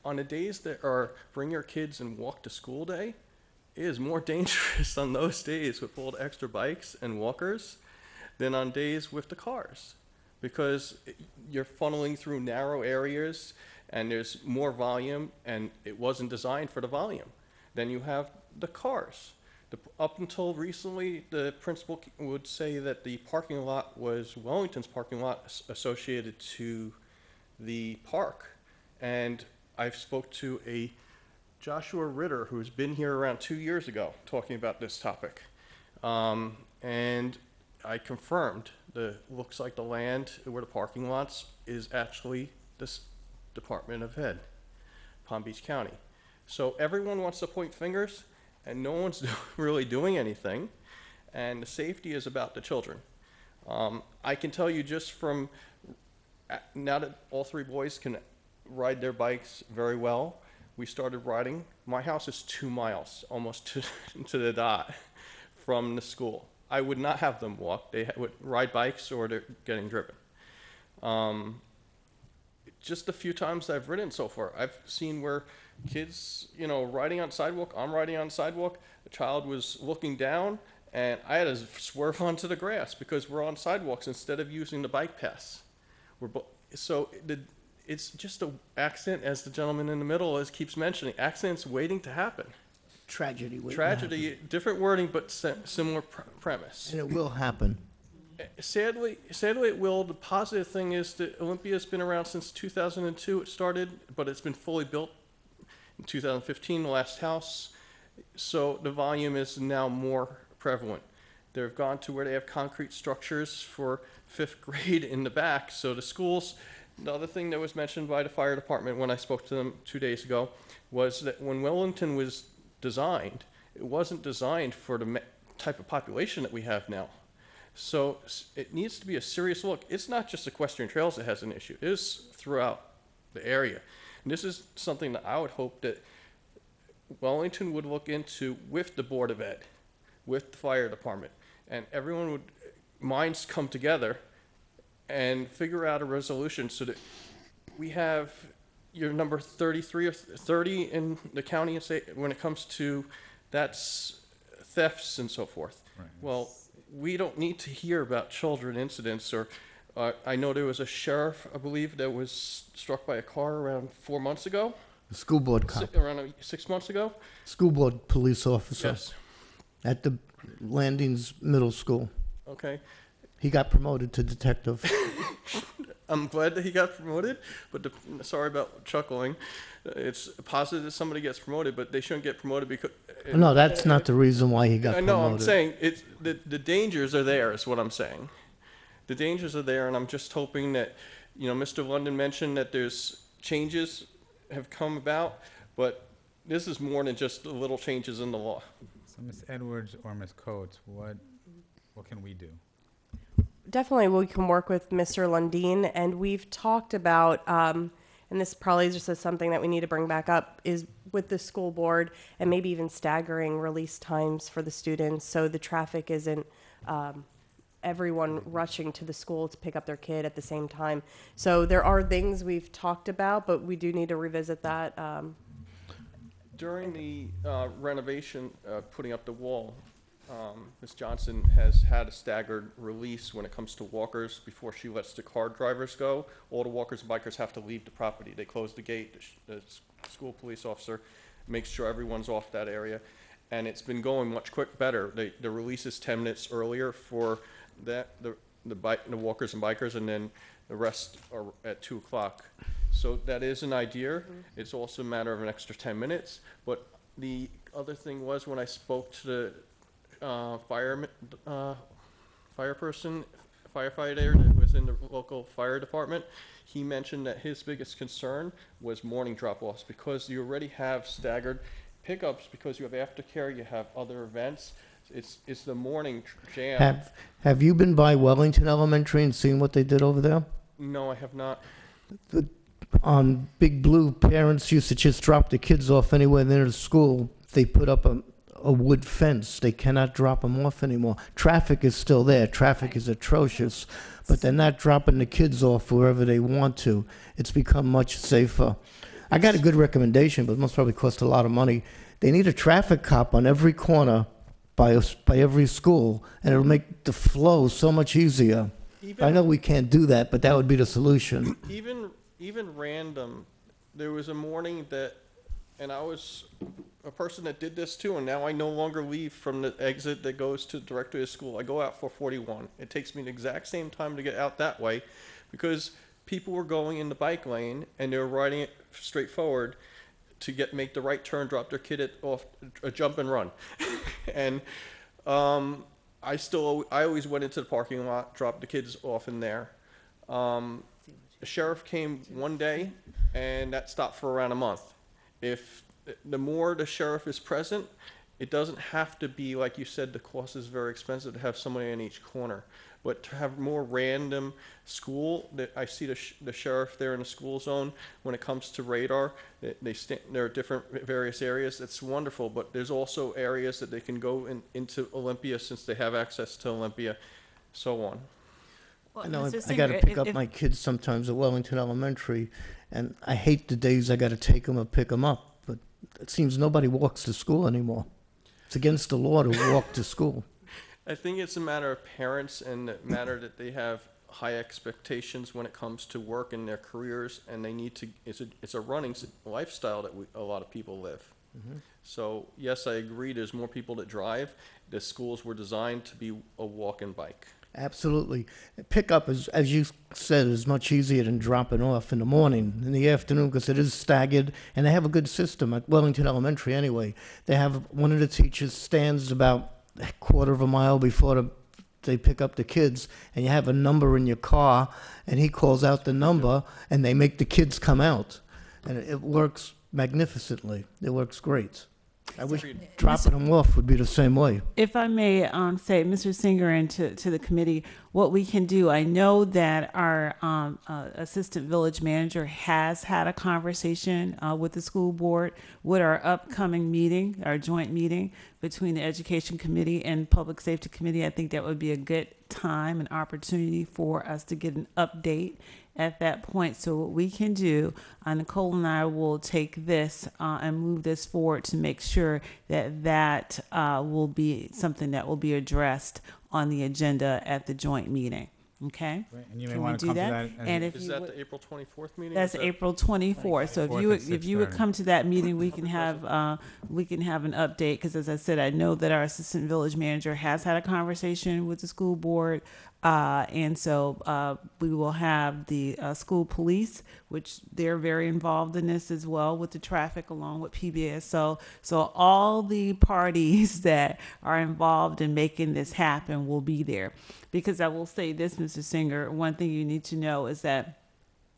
On the days that are bring your kids and walk to school day, it is more dangerous on those days with all the extra bikes and walkers than on days with the cars, because you're funneling through narrow areas and there's more volume, and it wasn't designed for the volume. Then you have the cars. Up until recently, the principal would say that the parking lot was Wellington's parking lot associated to the park. And I've spoke to a Joshua Ritter, who's been here around 2 years ago, talking about this topic. And I confirmed looks like the land where the parking lots is actually this Department of Ed, Palm Beach County. So everyone wants to point fingers, and no one's really doing anything, and the safety is about the children. I can tell you just from, now that all three boys can ride their bikes very well, we started riding. My house is 2 miles, almost to the dot from the school. I would not have them walk. They would ride bikes or they're getting driven. Just a few times I've ridden so far, I've seen where kids, you know, riding on sidewalk, I'm riding on sidewalk, the child was looking down, and I had to swerve onto the grass because we're on sidewalks instead of using the bike paths. It's just an accident, as the gentleman in the middle keeps mentioning, accidents waiting to happen. Tragedy. waiting to Tragedy, happen. different wording, but similar premise. And it will happen. Sadly, it will. The positive thing is that Olympia's been around since 2002. It started, but it's been fully built in 2015, the last house. So the volume is now more prevalent. They've gone to where they have concrete structures for 5th grade in the back. So the schools, the other thing that was mentioned by the fire department when I spoke to them 2 days ago was that when Wellington was designed, it wasn't designed for the type of population that we have now. So it needs to be a serious look. It's not just Equestrian Trails that has an issue. It is throughout the area. And this is something that I would hope that Wellington would look into with the Board of Ed, with the fire department, and everyone would, minds come together and figure out a resolution so that we have your number 33 or 30 in the county and say when it comes to that's thefts and so forth. Right. Well, we don't need to hear about children incidents or I know there was a sheriff, I believe, that was struck by a car around 4 months ago. The school board cop. Around 6 months ago. School board police officer. Yes. At the Landings Middle School. Okay. He got promoted to detective. I'm glad that he got promoted, but sorry about chuckling. It's positive that somebody gets promoted, but they shouldn't get promoted because. No, that's not the reason why he got promoted. No, I'm saying it's the dangers are there. Is what I'm saying. The dangers are there, and I'm just hoping that, you know, Mr. London mentioned that there's changes have come about, but this is more than just little changes in the law. So Ms. Edwards or Ms. Coates, what can we do? Definitely, we can work with Mr. Lundin, and we've talked about, and this probably is just something that we need to bring back up, is with the school board and maybe even staggering release times for the students so the traffic isn't everyone rushing to the school to pick up their kid at the same time. So there are things we've talked about, but we do need to revisit that. During the renovation, putting up the wall, Ms. Johnson has had a staggered release when it comes to walkers before she lets the car drivers go. All the walkers and bikers have to leave the property. They close the gate. The school police officer makes sure everyone's off that area. And it's been going much better. The release is 10 minutes earlier for the walkers and bikers, and then the rest are at 2 o'clock. So that is an idea. It's also a matter of an extra 10 minutes. But the other thing was when I spoke to the firefighter that was in the local fire department, he mentioned that his biggest concern was morning drop-offs because you already have staggered pickups because you have aftercare, you have other events. It's the morning jam. Have you been by Wellington Elementary and seen what they did over there? No, I have not. On Big Blue, parents used to just drop the kids off anywhere near the school. They put up a wood fence. They cannot drop them off anymore. Traffic is still there. Traffic is atrocious, but they're not dropping the kids off wherever they want to. It's become much safer. I got a good recommendation, but it must probably cost a lot of money. They need a traffic cop on every corner by every school, and it'll make the flow so much easier. I know we can't do that, but that would be the solution. Even random, there was a morning that, and I was a person that did this too, and now I no longer leave from the exit that goes to direct to his school. I go out 441. It takes me the exact same time to get out that way because people were going in the bike lane and they were riding it straight forward to make the right turn, drop their kid off, a jump and run. And I always went into the parking lot, dropped the kids off in there. The sheriff came one day, and that stopped for around a month. If the more the sheriff is present, it doesn't have to be, like you said, the cost is very expensive to have somebody in each corner. But to have more random school, that I see the sheriff there in the school zone, when it comes to radar, there are different various areas. It's wonderful, but there's also areas that they can go into Olympia since they have access to Olympia, so on. I know I got to pick up my kids sometimes at Wellington Elementary, and I hate the days I got to take them or pick them up. But it seems nobody walks to school anymore. It's against the law to walk to school. I think it's a matter of parents and a matter that they have high expectations when it comes to work and their careers, and they need to. It's a running lifestyle that a lot of people live. Mm-hmm. So yes, I agree. There's more people that drive. The schools were designed to be a walk and bike. Absolutely. Pickup, as you said, is much easier than dropping off in the morning. In the afternoon, because it is staggered, and they have a good system at Wellington Elementary anyway. They have one of the teachers stands about a quarter of a mile before they pick up the kids, and you have a number in your car, and he calls out the number, and they make the kids come out. And it works magnificently. It works great. I wish dropping them off would be the same way. If I may say, Mr. Singer, and to the committee, what we can do, I know that our assistant village manager has had a conversation with the school board with our upcoming meeting, our joint meeting between the Education Committee and Public Safety Committee. I think that would be a good time and opportunity for us to get an update at that point. So what we can do, Nicole and I will take this and move this forward to make sure that will be something that will be addressed on the agenda at the joint meeting. Okay? Right, and you may Can we want to do come that? to that. And if Is you that would- the April 24th meeting? That's April 24th. So if 24th at you would 6:30. come to that meeting, we can have an update. Because as I said, I know that our assistant village manager has had a conversation with the school board, and so we will have the school police, which they're very involved in this as well with the traffic, along with PBS. So all the parties that are involved in making this happen will be there. Because I will say this, Mr. Singer, one thing you need to know is that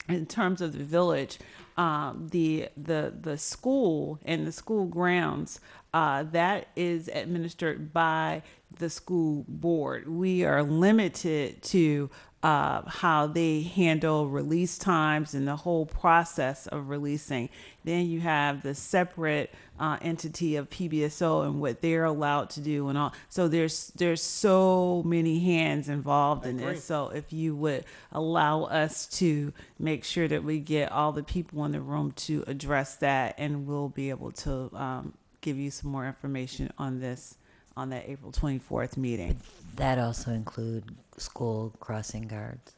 in terms of the village, the school and the school grounds, that is administered by the school board. We are limited to how they handle release times and the whole process of releasing. Then you have the separate entity of PBSO and what they're allowed to do and all. So there's so many hands involved in this. So if you would allow us to make sure that we get all the people in the room to address that, and we'll be able to give you some more information on this on that April 24th meeting. That also include school crossing guards.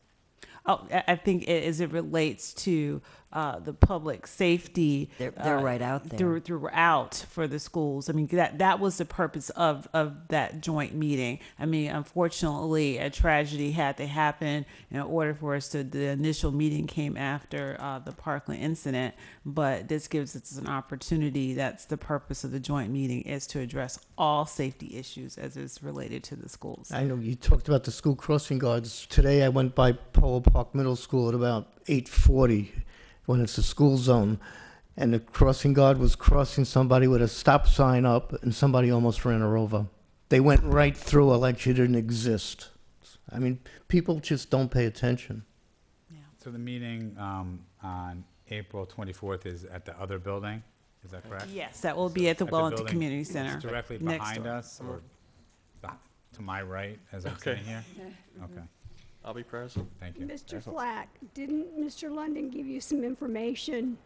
Oh, I think as it relates to the public safety, They're right out there. throughout for the schools. I mean, that was the purpose of that joint meeting. I mean, unfortunately, a tragedy had to happen in order for us to. The initial meeting came after the Parkland incident, but this gives us an opportunity. That's the purpose of the joint meeting, is to address all safety issues as it's related to the schools. I know you talked about the school crossing guards. Today I went by Polo Park Middle School at about 8:40 when it's a school zone, and the crossing guard was crossing somebody with a stop sign up, and somebody almost ran her over. They went right through her like she didn't exist. I mean, people just don't pay attention. So the meeting on April 24th is at the other building, is that correct? Yes, that will be at the Wellington building Community Center. It's directly next behind door. us, or to my right as I'm Okay. sitting here? Okay, I'll be present. thank you. Mr. Flack, didn't Mr. London give you some information?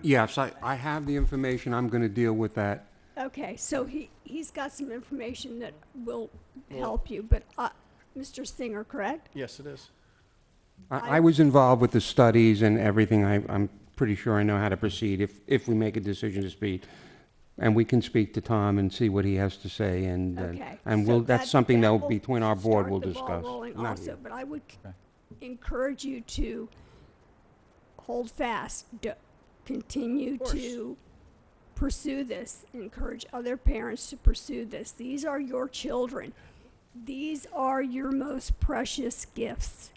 Yes, I have the information. I'm going to deal with that. Okay, so he's got some information that will help you, but Mr. Singer, correct? Yes, it is. I was involved with the studies and everything. I'm pretty sure I know how to proceed if we make a decision to speak. And we can speak to Tom and see what he has to say, and Okay, and so that's something that will will between our board start will the ball discuss. rolling Not also, here. but I would encourage you to hold fast, continue to pursue this, encourage other parents to pursue this. These are your children. These are your most precious gifts.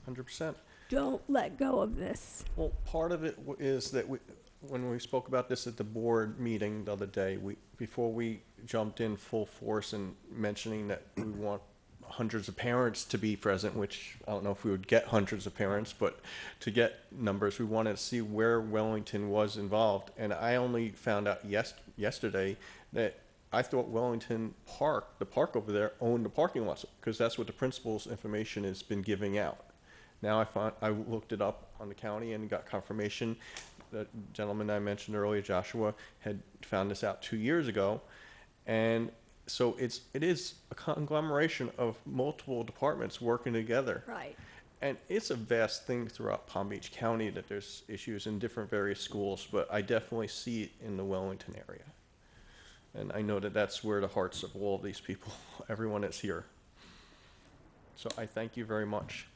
100%. Don't let go of this. Well, part of it is that when we spoke about this at the board meeting the other day, before we jumped in full force and mentioning that we want hundreds of parents to be present, which I don't know if we would get hundreds of parents, but to get numbers, we wanted to see where Wellington was involved. And I only found out yesterday that I thought Wellington Park, the park over there, owned the parking lots, because that's what the principal's information has been giving out. Now I looked it up on the county and got confirmation. The gentleman I mentioned earlier, Joshua, had found this out 2 years ago. And so it is a conglomeration of multiple departments working together. Right. And it's a vast thing throughout Palm Beach County that there's issues in different various schools, but I definitely see it in the Wellington area. And I know that that's where the hearts of all of these people, everyone that's here. So I thank you very much.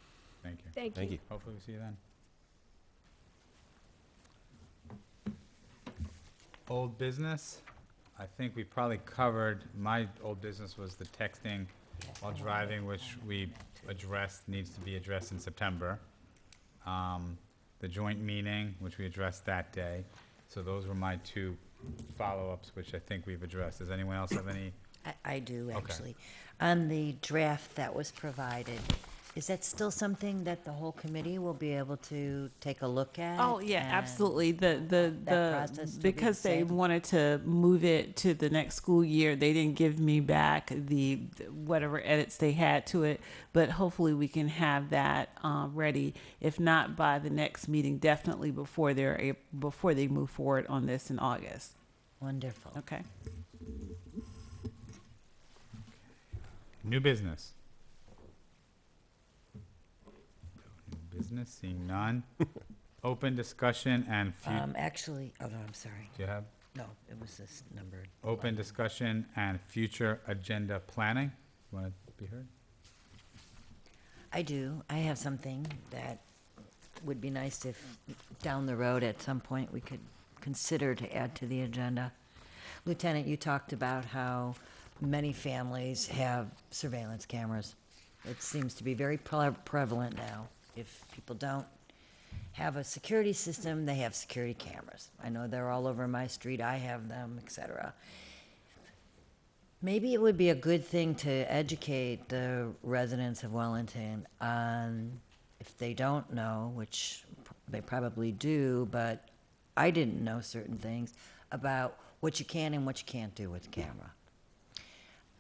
Thank you. Thank you. Hopefully we see you then. Old business. I think we probably covered, my old business was the texting while driving, which we addressed, needs to be addressed in September. The joint meeting, which we addressed that day. So those were my two follow-ups, which I think we've addressed. Does anyone else have any? I do, Okay. actually. On the draft that was provided, is that still something that the whole committee will be able to take a look at? Oh, yeah, and absolutely. that process still be Because the they same? wanted to move it to the next school year, they didn't give me back the whatever edits they had to it. But hopefully we can have that ready. If not by the next meeting, definitely before before they move forward on this in August. Wonderful. Okay. New business. New business, seeing none. Open discussion and Actually, oh no, I'm sorry. do you have? No, it was this numbered. Open discussion and future agenda planning. You want to be heard? I do. I have something that would be nice if down the road at some point we could consider to add to the agenda. Lieutenant, you talked about how many families have surveillance cameras. It seems to be very prevalent now. If people don't have a security system, they have security cameras. I know they're all over my street. I have them, etc. Maybe it would be a good thing to educate the residents of Wellington on, if they don't know, which they probably do, but I didn't know certain things about what you can and what you can't do with the camera.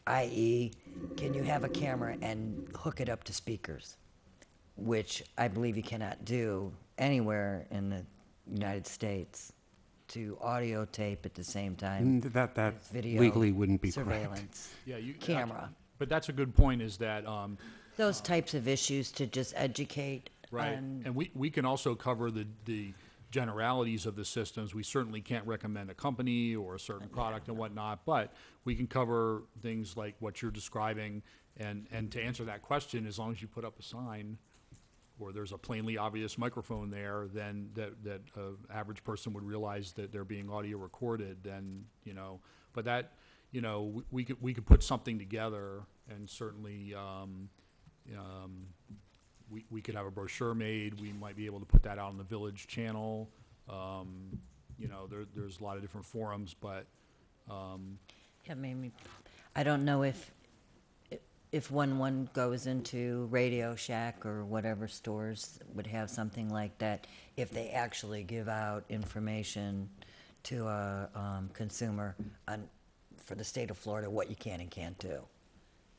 I.e., can you have a camera and hook it up to speakers, which I believe you cannot do anywhere in the United States, to audio tape at the same time. That as video legally wouldn't be correct. surveillance Yeah, camera. But that's a good point, is that, Those types of issues to just educate right, on. and we can also cover the generalities of the systems. We certainly can't recommend a company or a certain product and whatnot, but we can cover things like what you're describing, and to answer that question, as long as you put up a sign, or there's a plainly obvious microphone there, then that average person would realize that they're being audio recorded, then, but that, we could put something together, and certainly, we could have a brochure made. We might be able to put that out on the village channel. There's a lot of different forums, but, Yeah, maybe, I don't know if one goes into Radio Shack or whatever stores would have something like that, if they actually give out information to a consumer for the state of Florida, what you can and can't do.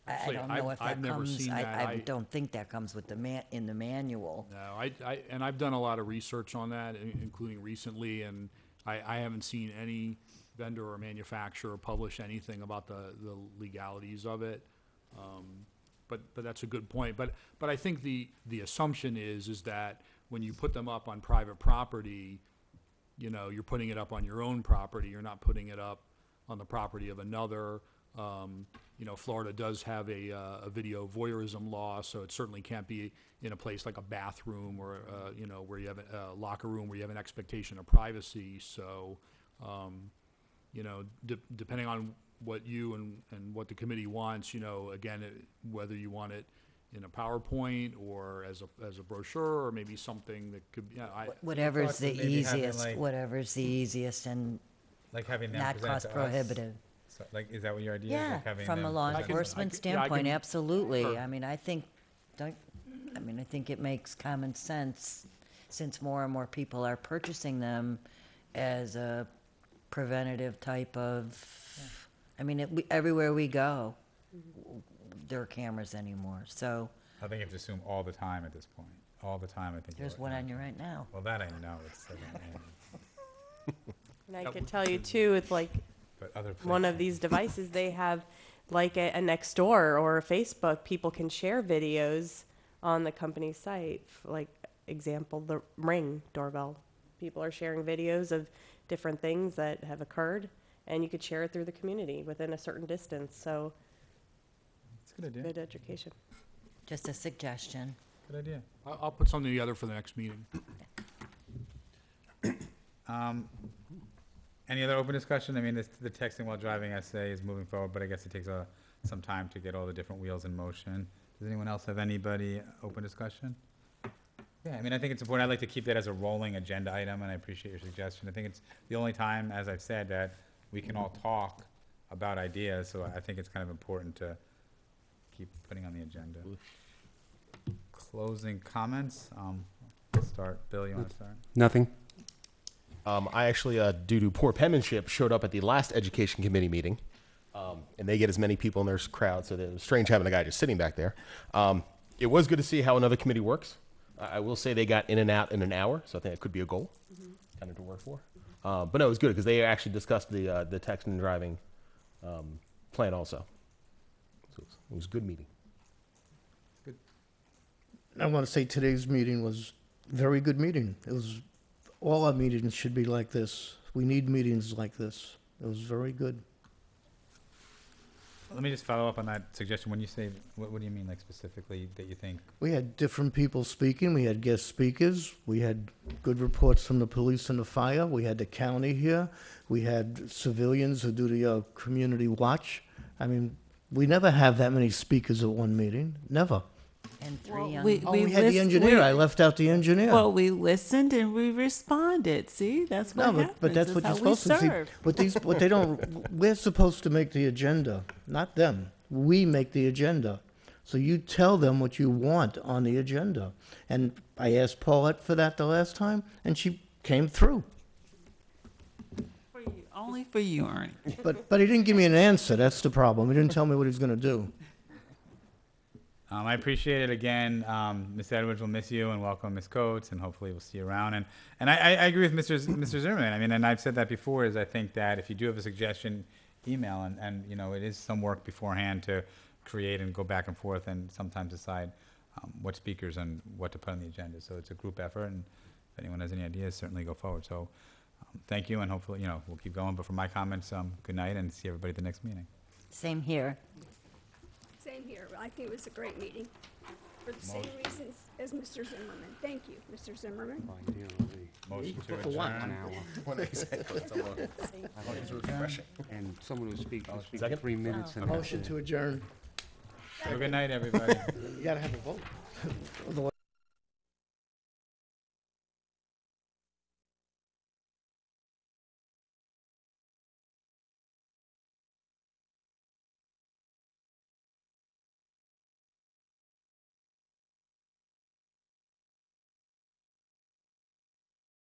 I Actually, don't know if that I've never comes, seen that. I don't think that comes with in the manual. no, and I've done a lot of research on that, including recently, and I haven't seen any vendor or manufacturer publish anything about the legalities of it. But that's a good point. But I think the assumption is that when you put them up on private property, you're putting it up on your own property. You're not putting it up on the property of another. Florida does have a video voyeurism law, so it certainly can't be in a place like a bathroom or where you have a locker room where you have an expectation of privacy. So, depending on what you and what the committee wants, again, whether you want it in a PowerPoint or as a brochure, or maybe something that could be, Whatever's the maybe having, easiest, like- whatever's the easiest and Like having them not present cost to us? prohibitive. So, like, is that what your idea is? Yeah, Like having from a them law present- enforcement I standpoint, can- absolutely. Sure. I mean, I think it makes common sense, since more and more people are purchasing them as a preventative type of, I mean, everywhere we go, there are cameras anymore, so I think you have to assume all the time at this point. All the time, I think. there's one on you right now. Well, that I know, it's, And I could tell you too, it's like but other one of these devices, they have like a Nextdoor or a Facebook, people can share videos on the company's site. Like example, the Ring doorbell. People are sharing videos of different things that have occurred, and you could share it through the community within a certain distance. So It's a good idea. good education. Just a suggestion. Good idea. I'll put something together for the next meeting. Any other open discussion? I mean, the texting while driving essay is moving forward, but I guess it takes some time to get all the different wheels in motion. Does anyone else have anybody open discussion? Yeah, I mean, I think it's important. I'd like to keep that as a rolling agenda item, and I appreciate your suggestion. I think it's the only time, as I've said, that we can all talk about ideas, so I think it's kind of important to keep putting on the agenda. Closing comments. Start. Bill, you want to start? Nothing. I actually, due to poor penmanship, showed up at the last education committee meeting, and they get as many people in their crowd, so it was strange having a guy just sitting back there. It was good to see how another committee works. I will say they got in and out in an hour, so I think that could be a goal, kind of to work for. But no, it was good because they actually discussed the text and driving plan also. So it was a good meeting. I want to say today's meeting was a very good meeting. It was, all our meetings should be like this. We need meetings like this. It was very good. Let me just follow up on that suggestion. When you say, what do you mean, like specifically that you think? We had different people speaking. We had guest speakers. We had good reports from the police and the fire. We had the county here. We had civilians who do the community watch. I mean, we never have that many speakers at one meeting. Never. And Well, three on. we We had the engineer. I left out the engineer. Well, we listened and we responded. See, that's what No, happens. but that's That's what you're how we supposed to see. serve. What they don't, we're supposed to make the agenda, not them. We make the agenda. So you tell them what you want on the agenda. And I asked Paulette for that the last time, and she came through. For you, only for you, Ernie. But he didn't give me an answer. That's the problem. He didn't tell me what he's going to do. I appreciate it again. Ms. Edwards will miss you, and welcome Ms. Coates, and hopefully we'll see you around. And I agree with Mr. Zimmerman. I mean, and I've said that before, is I think that if you do have a suggestion, email, and you know, it is some work beforehand to create and go back and forth and sometimes decide what speakers and what to put on the agenda. So it's a group effort, and if anyone has any ideas, certainly go forward. So thank you, and hopefully, you know, we'll keep going. But for my comments, good night, and see everybody at the next meeting. Same here. Same here. I think it was a great meeting for the same reasons as Mr. Zimmerman. Thank you, Mr. Zimmerman. Motion to For what? adjourn. It's refreshing. And someone who speaks, will speak Second? 3 minutes. And that's Motion it. to adjourn. Have a good night, everybody. You got to have a vote. Otherwise,